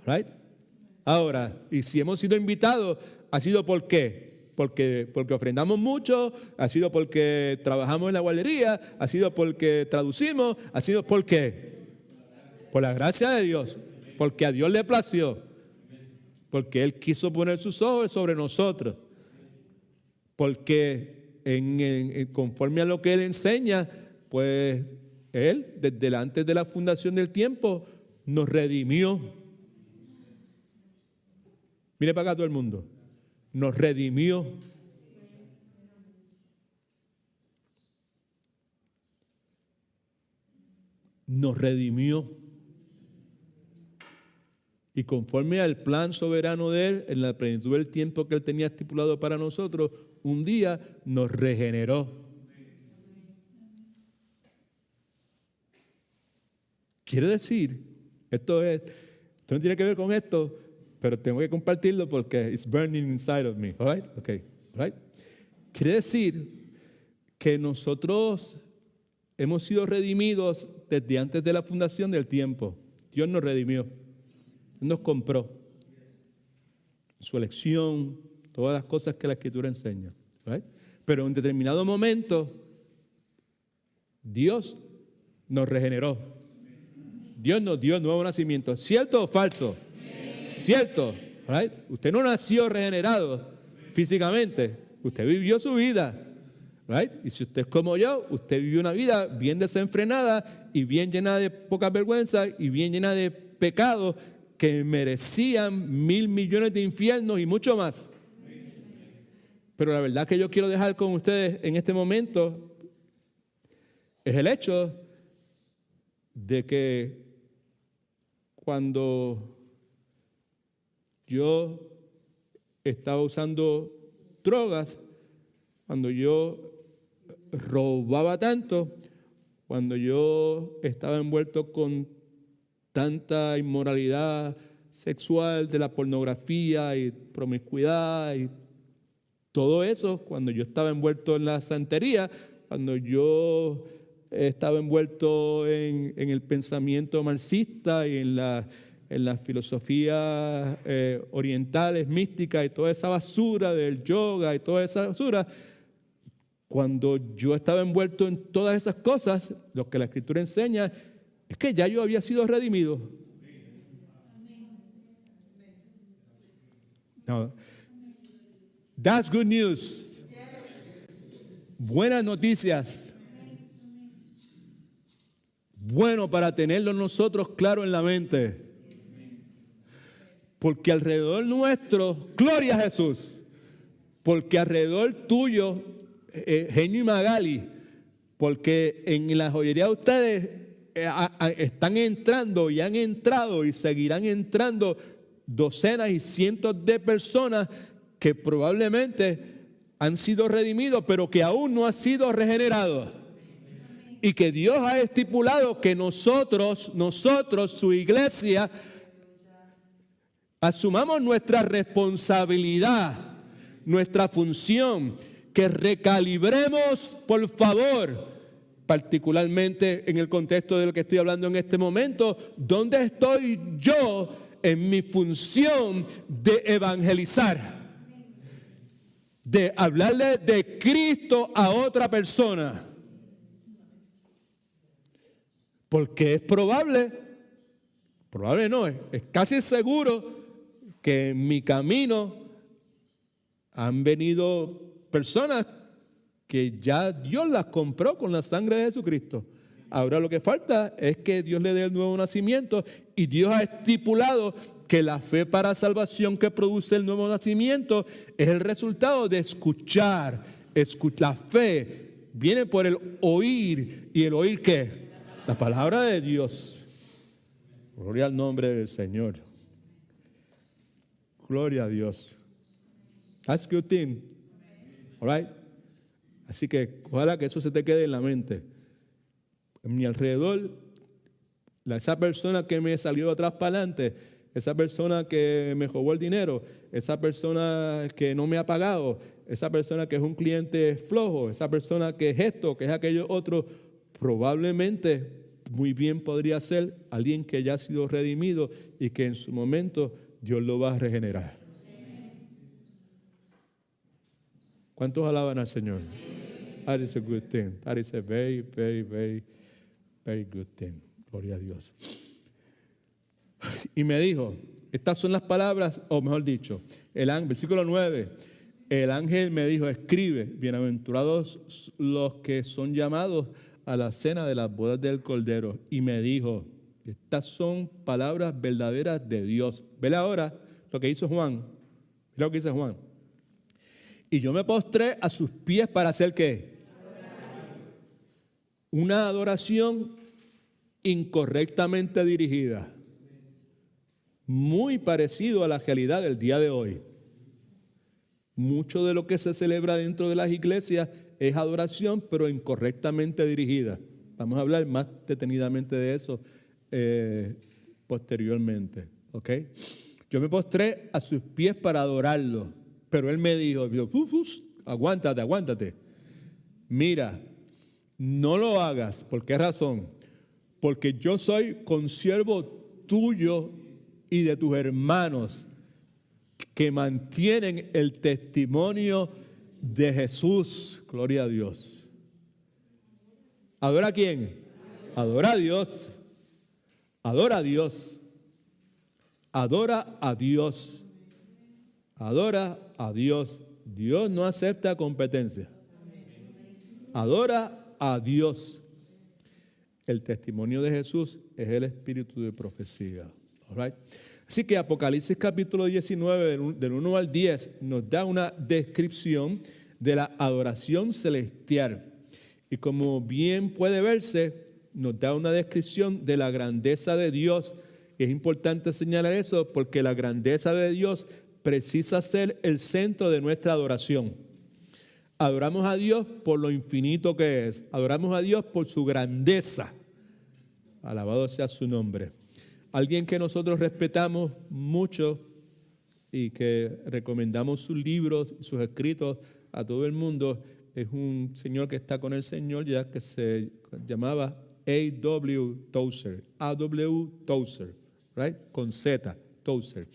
right? Ahora, y si hemos sido invitados, ¿ha sido por qué? Porque ofrendamos mucho, ha sido porque trabajamos en la guardería, ha sido porque traducimos, ha sido ¿por qué? Por la gracia de Dios, porque a Dios le plació, porque Él quiso poner sus ojos sobre nosotros, porque conforme a lo que Él enseña, pues Él, desde antes de la fundación del tiempo, nos redimió. Mire para acá todo el mundo. Nos redimió. nos redimió. Y conforme al plan soberano de Él, en la plenitud del tiempo que Él tenía estipulado para nosotros, un día nos regeneró. Quiere decir, esto no tiene que ver con esto, pero tengo que compartirlo porque it's burning inside of me. All right? Okay. All right? Quiere decir que nosotros hemos sido redimidos desde antes de la fundación del tiempo. Dios nos redimió. Nos compró. Su elección, todas las cosas que la Escritura enseña. Right? Pero en determinado momento, Dios nos regeneró. Dios nos dio nuevo nacimiento. ¿Cierto o falso? Cierto. Right? Usted no nació regenerado físicamente. Usted vivió su vida. Right? Y si usted es como yo, usted vivió una vida bien desenfrenada y bien llena de poca vergüenza y bien llena de pecados que merecían 1,000 millones de infiernos y mucho más. Pero la verdad que yo quiero dejar con ustedes en este momento es el hecho de que cuando yo estaba usando drogas, cuando yo robaba tanto, cuando yo estaba envuelto con tanta inmoralidad sexual de la pornografía y promiscuidad y todo eso, cuando yo estaba envuelto en la santería, cuando yo estaba envuelto en el pensamiento marxista y en las filosofías orientales, místicas y toda esa basura del yoga y toda esa basura, cuando yo estaba envuelto en todas esas cosas, lo que la Escritura enseña es que ya yo había sido redimido. No. That's good news. Buenas noticias. Bueno para tenerlo nosotros claro en la mente. Porque alrededor nuestro, gloria a Jesús, porque alrededor tuyo, Genio y Magali, porque en la joyería de ustedes están entrando y han entrado y seguirán entrando docenas y cientos de personas que probablemente han sido redimidos, pero que aún no han sido regenerados. Y que Dios ha estipulado que nosotros, su iglesia, asumamos nuestra responsabilidad, nuestra función, que recalibremos, por favor, particularmente en el contexto de lo que estoy hablando en este momento, ¿dónde estoy yo en mi función de evangelizar? De hablarle de Cristo a otra persona. Porque es probable no, es casi seguro que en mi camino han venido personas que ya Dios las compró con la sangre de Jesucristo. Ahora lo que falta es que Dios le dé el nuevo nacimiento y Dios ha estipulado que la fe para salvación que produce el nuevo nacimiento es el resultado de escuchar. La fe viene por el oír. ¿Y el oír qué? La palabra de Dios. Gloria al nombre del Señor. Gloria a Dios. That's a good thing. All right? Así que ojalá que eso se te quede en la mente. En mi alrededor, esa persona que me salió atrás para adelante, esa persona que me robó el dinero, esa persona que no me ha pagado, esa persona que es un cliente flojo, esa persona que es esto, que es aquello otro, probablemente muy bien podría ser alguien que ya ha sido redimido y que en su momento Dios lo va a regenerar. ¿Cuántos alaban al Señor? That is a good thing. That is a very, very, very, very good thing. Gloria a Dios. Y me dijo, estas son las palabras, o mejor dicho, versículo 9, el ángel me dijo, escribe, bienaventurados los que son llamados a la cena de las bodas del Cordero. Y me dijo, estas son palabras verdaderas de Dios. Ve ahora lo que hizo Juan. Ve lo que dice Juan. Y yo me postré a sus pies para hacer ¿qué? Una adoración incorrectamente dirigida. Muy parecido a la realidad del día de hoy. Mucho de lo que se celebra dentro de las iglesias es adoración, pero incorrectamente dirigida. Vamos a hablar más detenidamente de eso posteriormente. ¿Ok? Yo me postré a sus pies para adorarlo, pero él me dijo, aguántate. Mira, no lo hagas. ¿Por qué razón? Porque yo soy consiervo tuyo y de tus hermanos que mantienen el testimonio de Jesús. Gloria a Dios. ¿Adora a quién? Adora a Dios. Adora a Dios. Adora a Dios. Adora a Dios. Dios no acepta competencia. Adora a Dios. El testimonio de Jesús es el espíritu de profecía. All right? Así que Apocalipsis capítulo 19, del 1 al 10, nos da una descripción de la adoración celestial. Y como bien puede verse, nos da una descripción de la grandeza de Dios. Y es importante señalar eso porque la grandeza de Dios precisa ser el centro de nuestra adoración. Adoramos a Dios por lo infinito que es. Adoramos a Dios por su grandeza. Alabado sea su nombre. Alguien que nosotros respetamos mucho y que recomendamos sus libros, sus escritos a todo el mundo, es un señor que está con el Señor ya, que se llamaba A.W. Tozer. A.W. Tozer, right? Con Z, Tozer.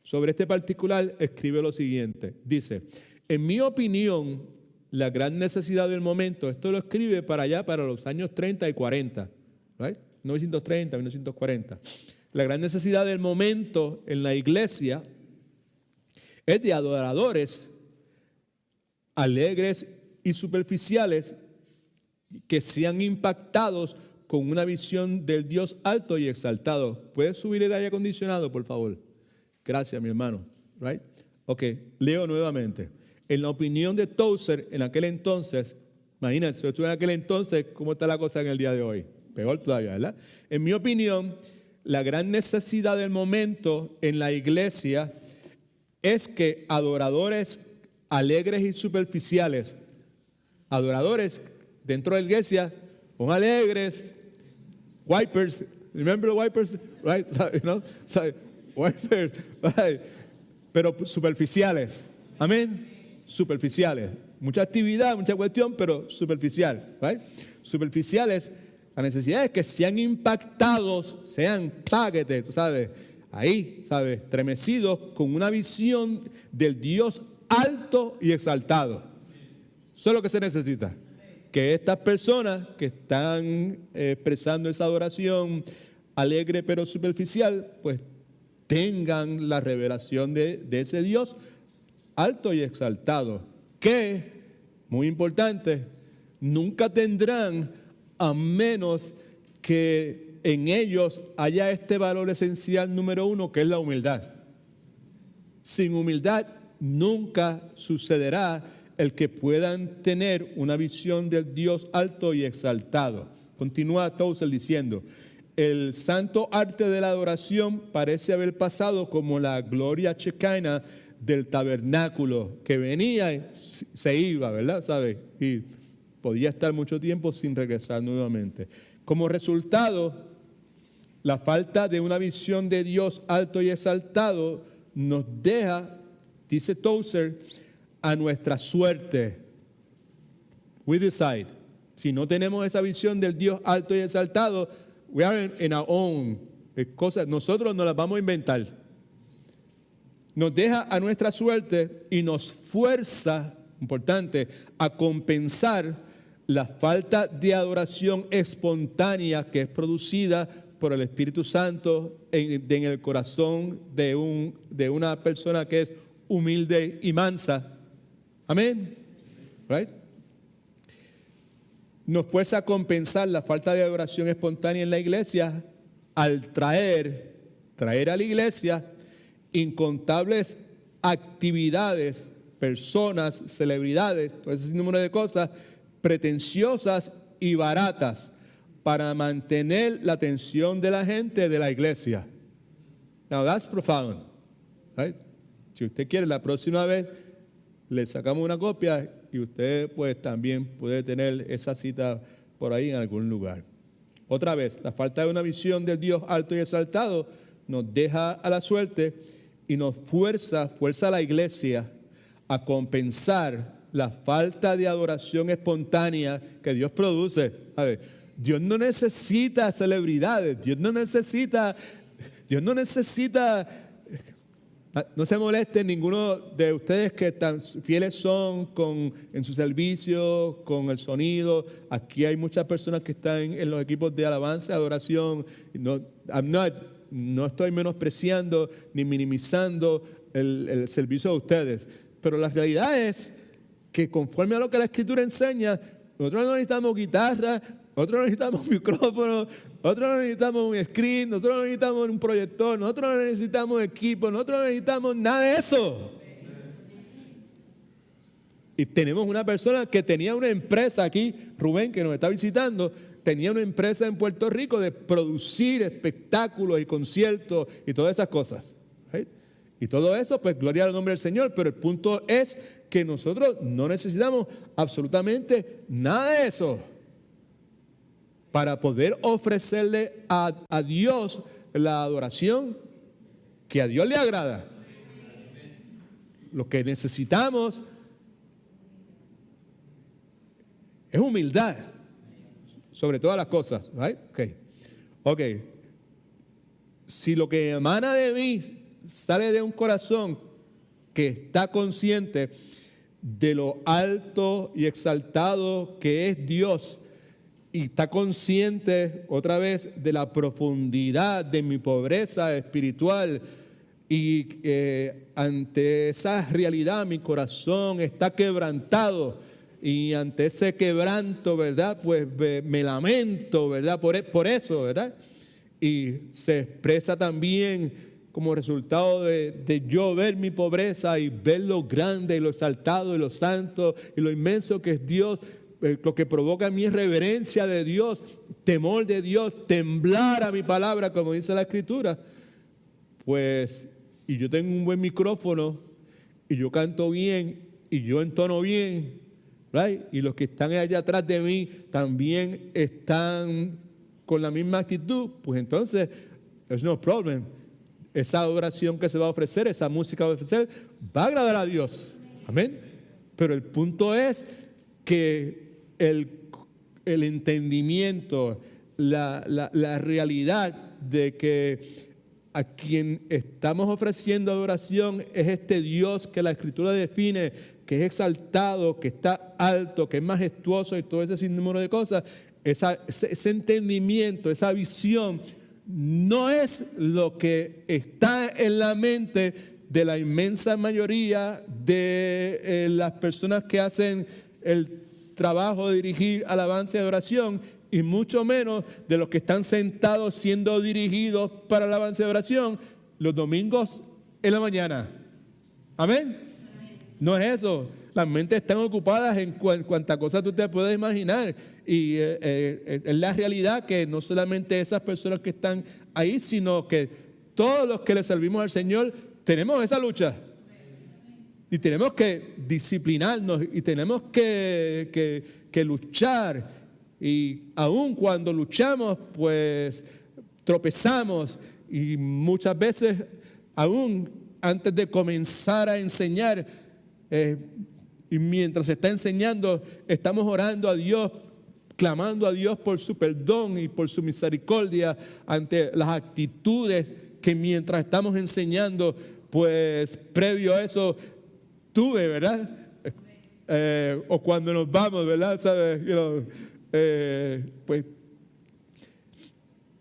Sobre este particular escribe lo siguiente. Dice, en mi opinión, la gran necesidad del momento, esto lo escribe para allá, para los años 30 y 40, right? 1930, 1940. La gran necesidad del momento en la iglesia es de adoradores alegres y superficiales que sean impactados con una visión del Dios alto y exaltado. ¿Puedes subir el aire acondicionado, por favor? Gracias, mi hermano. Right? Ok, leo nuevamente. En la opinión de Tozer, en aquel entonces, imagínense, si estuve en aquel entonces, ¿cómo está la cosa en el día de hoy? Peor todavía, ¿verdad? En mi opinión, la gran necesidad del momento en la iglesia es que adoradores alegres y superficiales, adoradores dentro de la iglesia, son alegres, wipers, remember the wipers, right? You know? Wipers, right? Pero superficiales, amén, superficiales, mucha actividad, mucha cuestión, pero superficial, right? Superficiales. La necesidad es que sean impactados, sean targeted, tú sabes, ahí, ¿sabes? Estremecidos con una visión del Dios alto y exaltado. Eso es lo que se necesita. Que estas personas que están expresando esa adoración alegre pero superficial, pues tengan la revelación de ese Dios alto y exaltado. Que, muy importante, nunca tendrán a menos que en ellos haya este valor esencial número uno, que es la humildad. Sin humildad nunca sucederá el que puedan tener una visión del Dios alto y exaltado. Continúa Tozer diciendo, el santo arte de la adoración parece haber pasado como la gloria checana del tabernáculo, que venía y se iba, ¿verdad? ¿Sabe? Y podía estar mucho tiempo sin regresar nuevamente. Como resultado, la falta de una visión de Dios alto y exaltado nos deja, dice Tozer, a nuestra suerte. We decide. Si no tenemos esa visión del Dios alto y exaltado, we are in our own. Cosas, nosotros nos las vamos a inventar. Nos deja a nuestra suerte y nos fuerza, importante, a compensar la falta de adoración espontánea que es producida por el Espíritu Santo en el corazón de una persona que es humilde y mansa. Amén. Right? Nos fuerza a compensar la falta de adoración espontánea en la iglesia al traer a la iglesia incontables actividades, personas, celebridades, todo ese número de cosas pretenciosas y baratas, para mantener la atención de la gente de la iglesia. Now that's profound, right? Si usted quiere, la próxima vez le sacamos una copia y usted pues también puede tener esa cita por ahí en algún lugar. Otra vez, la falta de una visión del Dios alto y exaltado nos deja a la suerte y nos fuerza a la iglesia a compensar la falta de adoración espontánea que Dios produce. A ver, Dios no necesita celebridades, Dios no necesita, no se molesten ninguno de ustedes que tan fieles son en su servicio, con el sonido. Aquí hay muchas personas que están en los equipos de alabanza, adoración. No estoy menospreciando ni minimizando el servicio de ustedes. Pero la realidad es que conforme a lo que la Escritura enseña, nosotros no necesitamos guitarra, nosotros no necesitamos micrófono, nosotros no necesitamos un screen, nosotros no necesitamos un proyector, nosotros no necesitamos equipo, nosotros no necesitamos nada de eso. Y tenemos una persona que tenía una empresa aquí, Rubén, que nos está visitando, tenía una empresa en Puerto Rico de producir espectáculos y conciertos y todas esas cosas. ¿Right? Y todo eso, pues gloria al nombre del Señor, pero el punto es que nosotros no necesitamos absolutamente nada de eso para poder ofrecerle a Dios la adoración que a Dios le agrada. Lo que necesitamos es humildad sobre todas las cosas. Right? Okay. Si lo que emana de mí sale de un corazón que está consciente de lo alto y exaltado que es Dios, y está consciente otra vez de la profundidad de mi pobreza espiritual, y ante esa realidad mi corazón está quebrantado, y ante ese quebranto, ¿verdad? Pues me lamento, ¿verdad? Por eso, ¿verdad? Y se expresa también como resultado de yo ver mi pobreza y ver lo grande y lo exaltado y lo santo y lo inmenso que es Dios. Lo que provoca en mí es reverencia de Dios, temor de Dios, temblar a mi palabra, como dice la Escritura. Pues, y yo tengo un buen micrófono, y yo canto bien, y yo entono bien, right? Y los que están allá atrás de mí también están con la misma actitud, pues entonces, there's no problem. Esa adoración que se va a ofrecer, esa música va a ofrecer, va a agradar a Dios. Amén. Pero el punto es que el entendimiento, la realidad de que a quien estamos ofreciendo adoración es este Dios que la Escritura define, que es exaltado, que está alto, que es majestuoso y todo ese sinnúmero de cosas, ese entendimiento, esa visión, no es lo que está en la mente de la inmensa mayoría de las personas que hacen el trabajo de dirigir alabanza y adoración, y mucho menos de los que están sentados siendo dirigidos para alabanza y adoración los domingos en la mañana. Amén. No es eso. Las mentes están ocupadas en cuanta cosa tú te puedes imaginar. Y es la realidad que no solamente esas personas que están ahí, sino que todos los que le servimos al Señor tenemos esa lucha. Y tenemos que disciplinarnos y tenemos que luchar. Y aun cuando luchamos, pues tropezamos. Y muchas veces, aún antes de comenzar a enseñar, y mientras se está enseñando, estamos orando a Dios, clamando a Dios por su perdón y por su misericordia ante las actitudes que mientras estamos enseñando, pues previo a eso tuve, ¿verdad? O cuando nos vamos, ¿verdad? ¿Sabes? Pues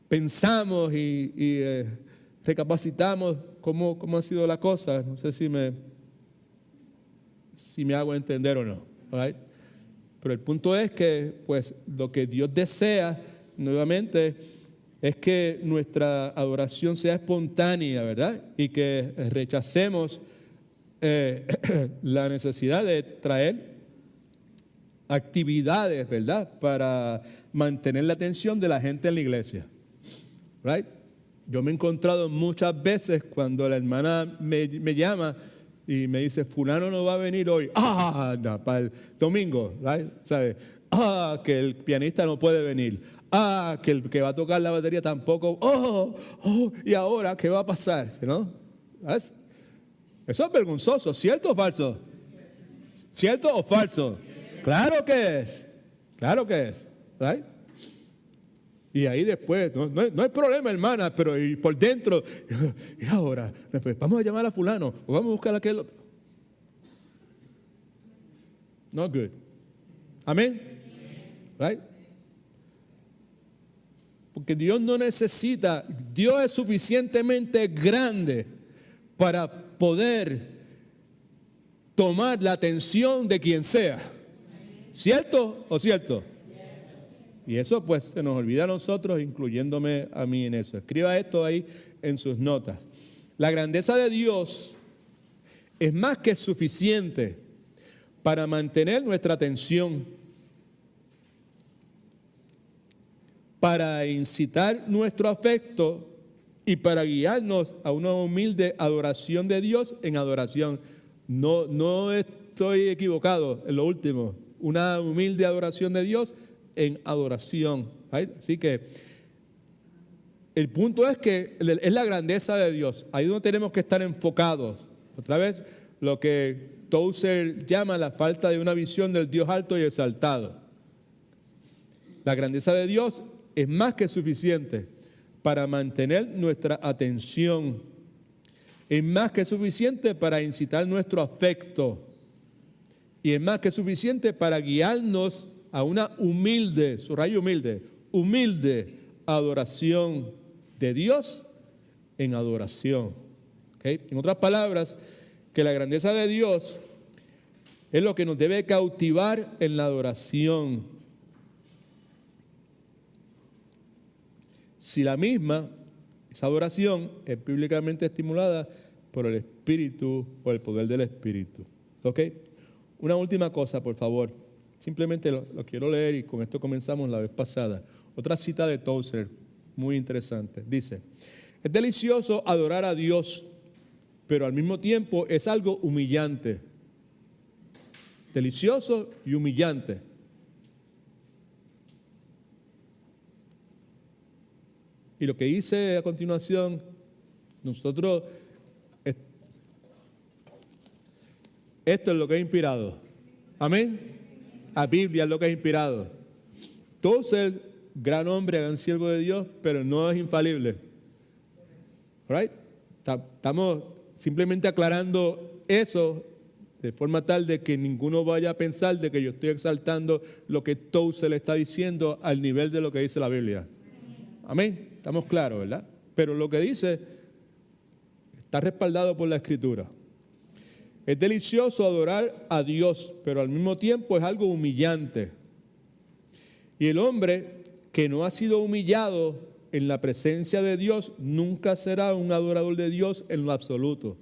pensamos y recapacitamos cómo ha sido la cosa. No sé si me hago entender o no. Right? Pero el punto es que pues lo que Dios desea nuevamente es que nuestra adoración sea espontánea, ¿verdad? Y que rechacemos la necesidad de traer actividades, ¿verdad? Para mantener la atención de la gente en la iglesia. Right? Yo me he encontrado muchas veces cuando la hermana me llama y me dice, fulano no va a venir hoy. Para el domingo, right? ¿Sabe? Que el pianista no puede venir. Que el que va a tocar la batería tampoco. ¿Y ahora qué va a pasar? ¿No? ¿Ves? Eso es vergonzoso, ¿cierto o falso? ¿Cierto o falso? Claro que es. Claro que es. Right? Y ahí después, no hay problema, hermana, pero y por dentro, y ahora, pues, vamos a llamar a fulano, o vamos a buscar a aquel otro. No good. Amén. Right? Porque Dios no necesita, Dios es suficientemente grande para poder tomar la atención de quien sea. ¿Cierto o cierto? Y eso pues se nos olvida a nosotros, incluyéndome a mí en eso. Escriba esto ahí en sus notas. La grandeza de Dios es más que suficiente para mantener nuestra atención, para incitar nuestro afecto y para guiarnos a una humilde adoración de Dios en adoración. No estoy equivocado en lo último. Una humilde adoración de Dios en adoración. ¿Right? Así que el punto es que es la grandeza de Dios. Ahí donde tenemos que estar enfocados. Otra vez, lo que Tozer llama la falta de una visión del Dios alto y exaltado. La grandeza de Dios es más que suficiente para mantener nuestra atención. Es más que suficiente para incitar nuestro afecto. Y es más que suficiente para guiarnos a una humilde, subrayo humilde adoración de Dios en adoración. ¿Okay? En otras palabras, que la grandeza de Dios es lo que nos debe cautivar en la adoración. Si la misma, esa adoración, es bíblicamente estimulada por el Espíritu o el poder del Espíritu. ¿Ok? Una última cosa, por favor. Simplemente lo quiero leer y con esto comenzamos la vez pasada. Otra cita de Tozer, muy interesante. Dice, es delicioso adorar a Dios, pero al mismo tiempo es algo humillante. Delicioso y humillante. Y lo que hice a continuación, nosotros, esto es lo que ha inspirado. Amén. La Biblia es lo que ha inspirado. Tozer, gran hombre, gran siervo de Dios, pero no es infalible. Right? Estamos simplemente aclarando eso de forma tal de que ninguno vaya a pensar de que yo estoy exaltando lo que Tozer le está diciendo al nivel de lo que dice la Biblia. Amén. Estamos claros, ¿verdad? Pero lo que dice está respaldado por la Escritura. Es delicioso adorar a Dios, pero al mismo tiempo es algo humillante. Y el hombre que no ha sido humillado en la presencia de Dios nunca será un adorador de Dios en lo absoluto.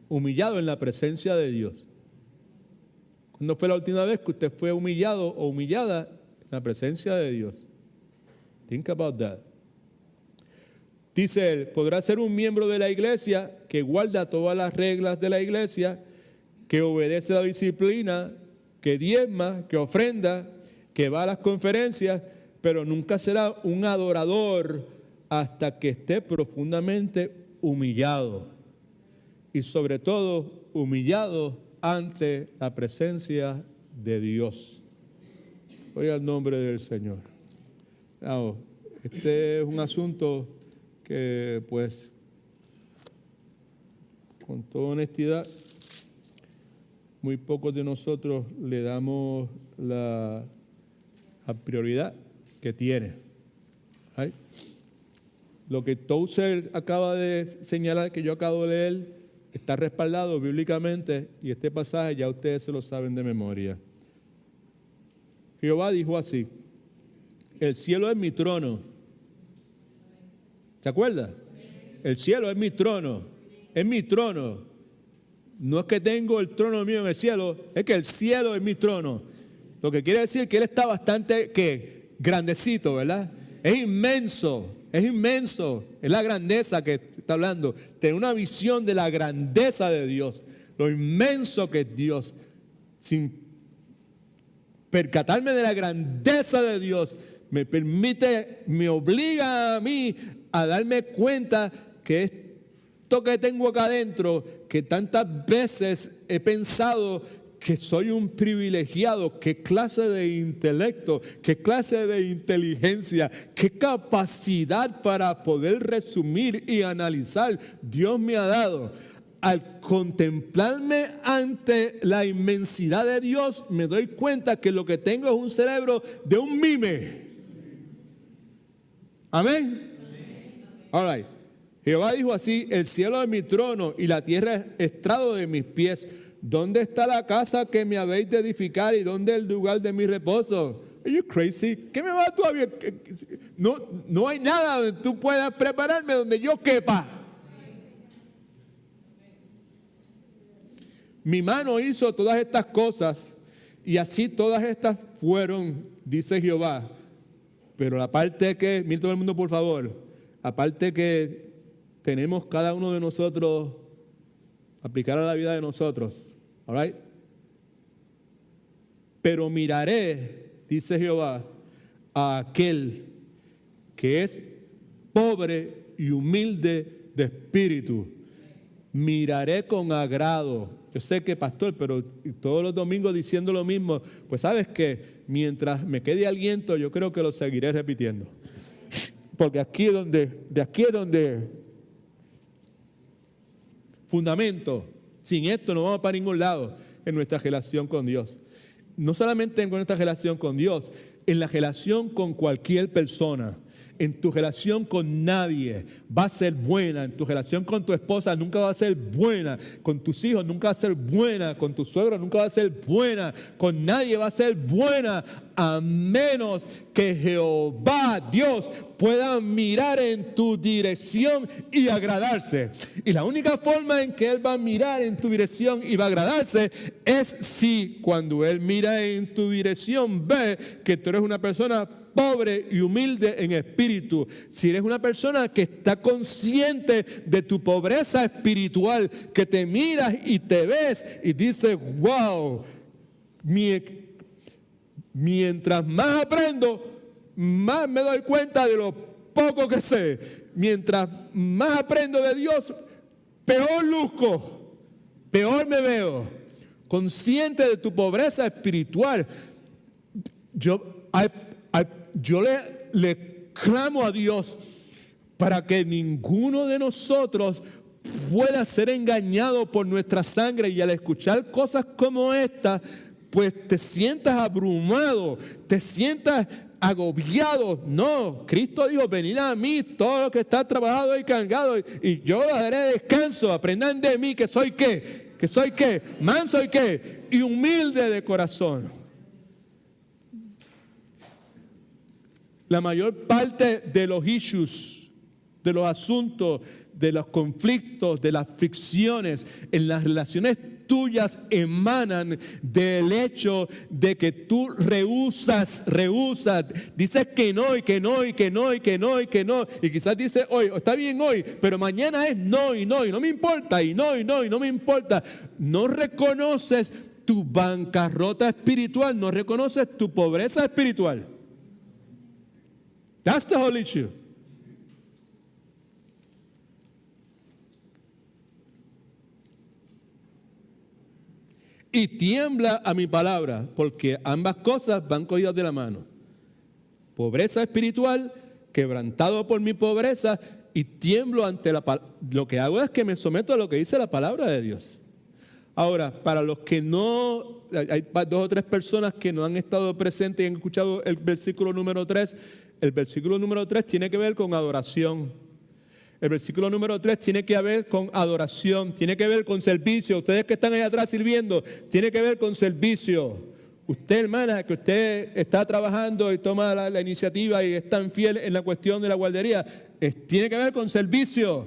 Humillado en la presencia de Dios. ¿Cuándo fue la última vez que usted fue humillado o humillada en la presencia de Dios? Think about that. Dice él, podrá ser un miembro de la iglesia que guarda todas las reglas de la iglesia, que obedece la disciplina, que diezma, que ofrenda, que va a las conferencias, pero nunca será un adorador hasta que esté profundamente humillado. Y sobre todo, humillado ante la presencia de Dios. Oiga el nombre del Señor. Now, este es un asunto que pues con toda honestidad muy pocos de nosotros le damos la prioridad que tiene. ¿Right? Lo que Tozer acaba de señalar, que yo acabo de leer, está respaldado bíblicamente y este pasaje ya ustedes se lo saben de memoria. Jehová dijo así, el cielo es mi trono. ¿Se acuerda? El cielo es mi trono. Es mi trono. No es que tengo el trono mío en el cielo, es que el cielo es mi trono. lo que quiere decir que Él está bastante, ¿qué? Grandecito, ¿verdad? Es inmenso, es la grandeza que está hablando. Tener una visión de la grandeza de Dios, lo inmenso que es Dios, sin percatarme de la grandeza de Dios, me obliga a mí a darme cuenta que esto que tengo acá adentro, que tantas veces he pensado que soy un privilegiado, qué clase de intelecto, qué clase de inteligencia, qué capacidad para poder resumir y analizar Dios me ha dado. Al contemplarme ante la inmensidad de Dios, me doy cuenta que lo que tengo es un cerebro de un mime. Amén. All right. Jehová dijo así: el cielo es mi trono y la tierra es estrado de mis pies. ¿Dónde está la casa que me habéis de edificar y dónde es el lugar de mi reposo? Are you crazy? ¿Qué me va todavía? No hay nada donde tú puedas prepararme donde yo quepa. Mi mano hizo todas estas cosas y así todas estas fueron, dice Jehová. Pero la parte que, miren todo el mundo por favor, aparte que tenemos cada uno de nosotros aplicar a la vida de nosotros, all right? Pero miraré, dice Jehová, a aquel que es pobre y humilde de espíritu. Miraré con agrado. Yo sé que pastor, pero todos los domingos diciendo lo mismo, pues sabes que mientras me quede aliento, yo creo que lo seguiré repitiendo. Porque aquí es donde fundamento. Sin esto no vamos para ningún lado en nuestra relación con Dios. No solamente en nuestra relación con Dios, en la relación con cualquier persona. En tu relación con nadie va a ser buena. En tu relación con tu esposa nunca va a ser buena. Con tus hijos nunca va a ser buena. Con tu suegro nunca va a ser buena. Con nadie va a ser buena, a menos que Jehová, Dios, pueda mirar en tu dirección y agradarse. Y la única forma en que Él va a mirar en tu dirección y va a agradarse es si cuando Él mira en tu dirección ve que tú eres una persona pobre y humilde en espíritu. Si eres una persona que está consciente de tu pobreza espiritual, que te miras y te ves y dices, wow, mientras más aprendo, más me doy cuenta de lo poco que sé. Mientras más aprendo de Dios, peor luzco, peor me veo. Consciente de tu pobreza espiritual, yo le clamo a Dios para que ninguno de nosotros pueda ser engañado por nuestra sangre, y al escuchar cosas como esta, pues te sientas abrumado, te sientas agobiado. No, Cristo dijo, venid a mí todos los que están trabajados y cargados, y yo les daré descanso. Aprendan de mí que soy ¿qué? Que soy ¿qué? Manso y ¿qué? Y humilde de corazón. La mayor parte de los issues, de los asuntos, de los conflictos, de las fricciones en las relaciones tuyas emanan del hecho de que tú rehusas, dices que no y que no y que no y que no y que no, y quizás dices hoy, está bien hoy, pero mañana es no y no me importa y no me importa. No reconoces tu bancarrota espiritual, no reconoces tu pobreza espiritual. That's the whole issue. Y tiembla a mi palabra, porque ambas cosas van cogidas de la mano. Pobreza espiritual, quebrantado por mi pobreza, y tiemblo ante la palabra. Lo que hago es que me someto a lo que dice la palabra de Dios. Ahora, para los que no, hay 2 o 3 personas que no han estado presentes y han escuchado el versículo número 3. El versículo número 3 tiene que ver con adoración. El versículo número 3 tiene que ver con adoración, tiene que ver con servicio. Ustedes que están ahí atrás sirviendo, tiene que ver con servicio. Usted, hermana, que usted está trabajando y toma la iniciativa y es tan fiel en la cuestión de la guardería, tiene que ver con servicio.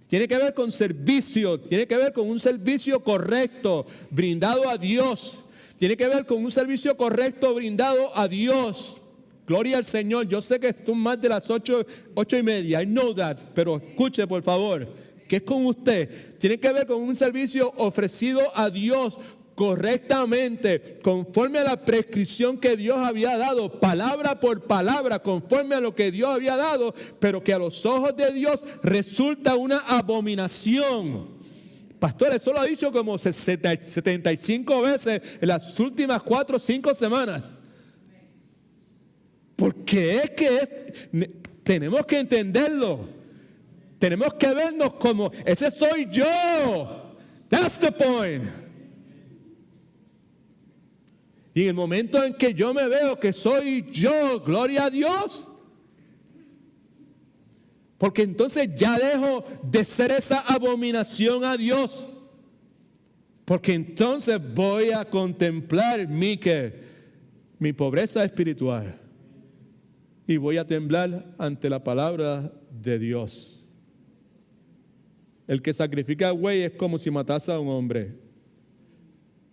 Tiene que ver con servicio, tiene que ver con un servicio correcto, brindado a Dios. tiene que ver con un servicio correcto brindado a Dios. Gloria al Señor. Yo sé que son más de las 8:30. I know that. Pero escuche, por favor, que es con usted. Tiene que ver con un servicio ofrecido a Dios correctamente, conforme a la prescripción que Dios había dado, palabra por palabra, conforme a lo que Dios había dado, pero que a los ojos de Dios resulta una abominación. Pastor, eso lo ha dicho como 75 veces en las últimas 4 o 5 semanas. Porque tenemos que entenderlo. Tenemos que vernos como, ese soy yo. That's the point. Y en el momento en que yo me veo que soy yo, gloria a Dios, porque entonces ya dejo de ser esa abominación a Dios, porque entonces voy a contemplar mi pobreza espiritual y voy a temblar ante la palabra de Dios. El que sacrifica buey es como si matase a un hombre.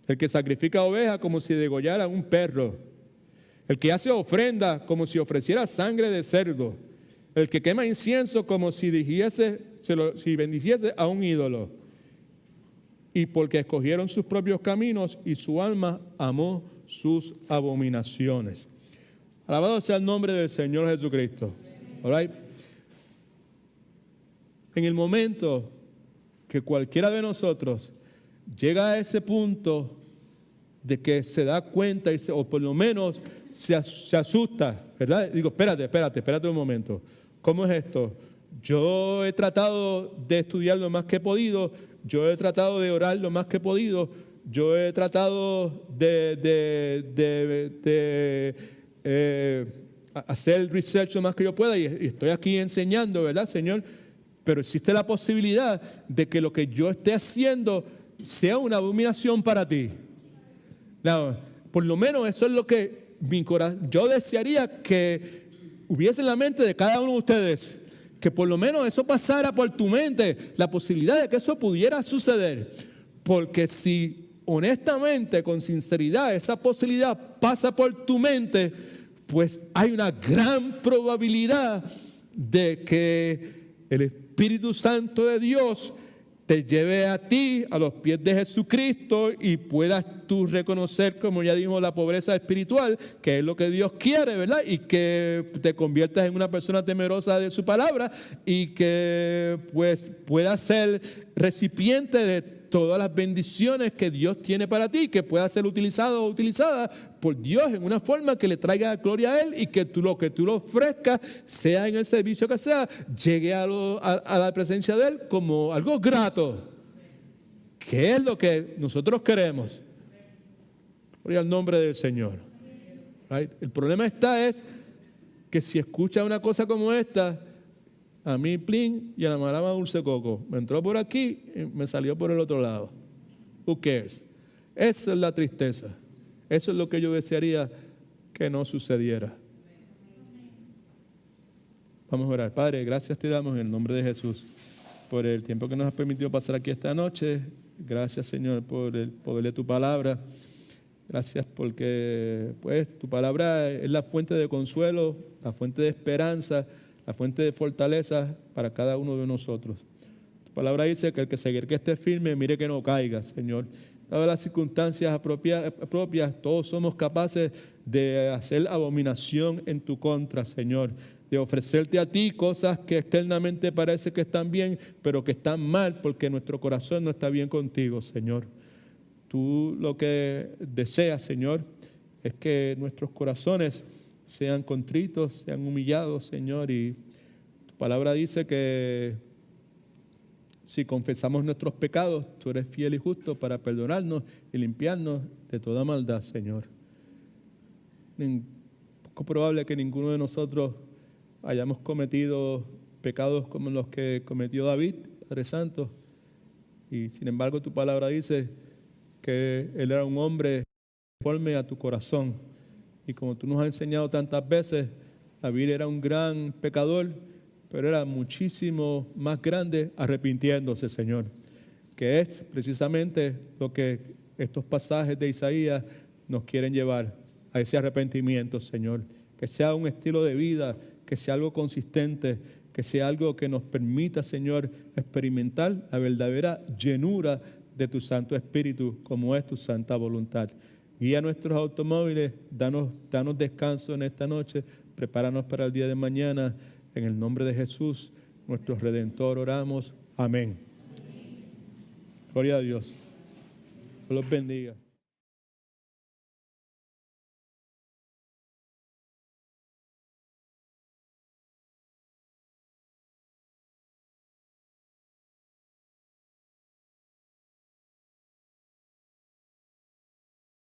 El que sacrifica oveja como si degollara a un perro. El que hace ofrenda como si ofreciera sangre de cerdo. El que quema incienso como si bendiciese a un ídolo. Y porque escogieron sus propios caminos y su alma amó sus abominaciones. Alabado sea el nombre del Señor Jesucristo. All right. En el momento que cualquiera de nosotros llega a ese punto de que se da cuenta o por lo menos se asusta, ¿verdad? Digo, espérate un momento. ¿Cómo es esto? Yo he tratado de estudiar lo más que he podido, yo he tratado de orar lo más que he podido, yo he tratado hacer research lo más que yo pueda y estoy aquí enseñando, ¿verdad, Señor? Pero existe la posibilidad de que lo que yo esté haciendo sea una abominación para ti. No, por lo menos eso es lo que yo desearía que hubiese en la mente de cada uno de ustedes, que por lo menos eso pasara por tu mente, la posibilidad de que eso pudiera suceder, porque si honestamente, con sinceridad, esa posibilidad pasa por tu mente, pues hay una gran probabilidad de que el Espíritu Santo de Dios te lleve a ti a los pies de Jesucristo y puedas tú reconocer, como ya dijimos, la pobreza espiritual, que es lo que Dios quiere, ¿verdad? Y que te conviertas en una persona temerosa de su palabra y que pues puedas ser recipiente de todas las bendiciones que Dios tiene para ti, que pueda ser utilizado o utilizada por Dios en una forma que le traiga gloria a Él y que lo que tú lo ofrezcas, sea en el servicio que sea, llegue a la presencia de Él como algo grato, que es lo que nosotros queremos. Gloria al nombre del Señor. Right? El problema es que si escucha una cosa como esta, a mí, plin, y a la marama dulce coco. Me entró por aquí y me salió por el otro lado. Who cares? Esa es la tristeza. Eso es lo que yo desearía que no sucediera. Vamos a orar. Padre, gracias te damos en el nombre de Jesús por el tiempo que nos has permitido pasar aquí esta noche. Gracias, Señor, por el poder de tu palabra. Gracias porque pues tu palabra es la fuente de consuelo, la fuente de esperanza, la fuente de fortaleza para cada uno de nosotros. Tu palabra dice que el que esté firme, mire que no caiga, Señor. Dadas las circunstancias propias, todos somos capaces de hacer abominación en tu contra, Señor. De ofrecerte a ti cosas que externamente parece que están bien, pero que están mal porque nuestro corazón no está bien contigo, Señor. Tú lo que deseas, Señor, es que nuestros corazones sean contritos, sean humillados, Señor, y tu palabra dice que si confesamos nuestros pecados, tú eres fiel y justo para perdonarnos y limpiarnos de toda maldad, Señor. Es poco probable que ninguno de nosotros hayamos cometido pecados como los que cometió David, Padre Santo, y sin embargo tu palabra dice que él era un hombre conforme a tu corazón. Y como tú nos has enseñado tantas veces, David era un gran pecador, pero era muchísimo más grande arrepintiéndose, Señor. Que es precisamente lo que estos pasajes de Isaías nos quieren llevar a ese arrepentimiento, Señor. Que sea un estilo de vida, que sea algo consistente, que sea algo que nos permita, Señor, experimentar la verdadera llenura de tu Santo Espíritu, como es tu santa voluntad. Guía nuestros automóviles, danos descanso en esta noche, prepáranos para el día de mañana. En el nombre de Jesús, nuestro Redentor, oramos. Amén. Gloria a Dios. Dios los bendiga.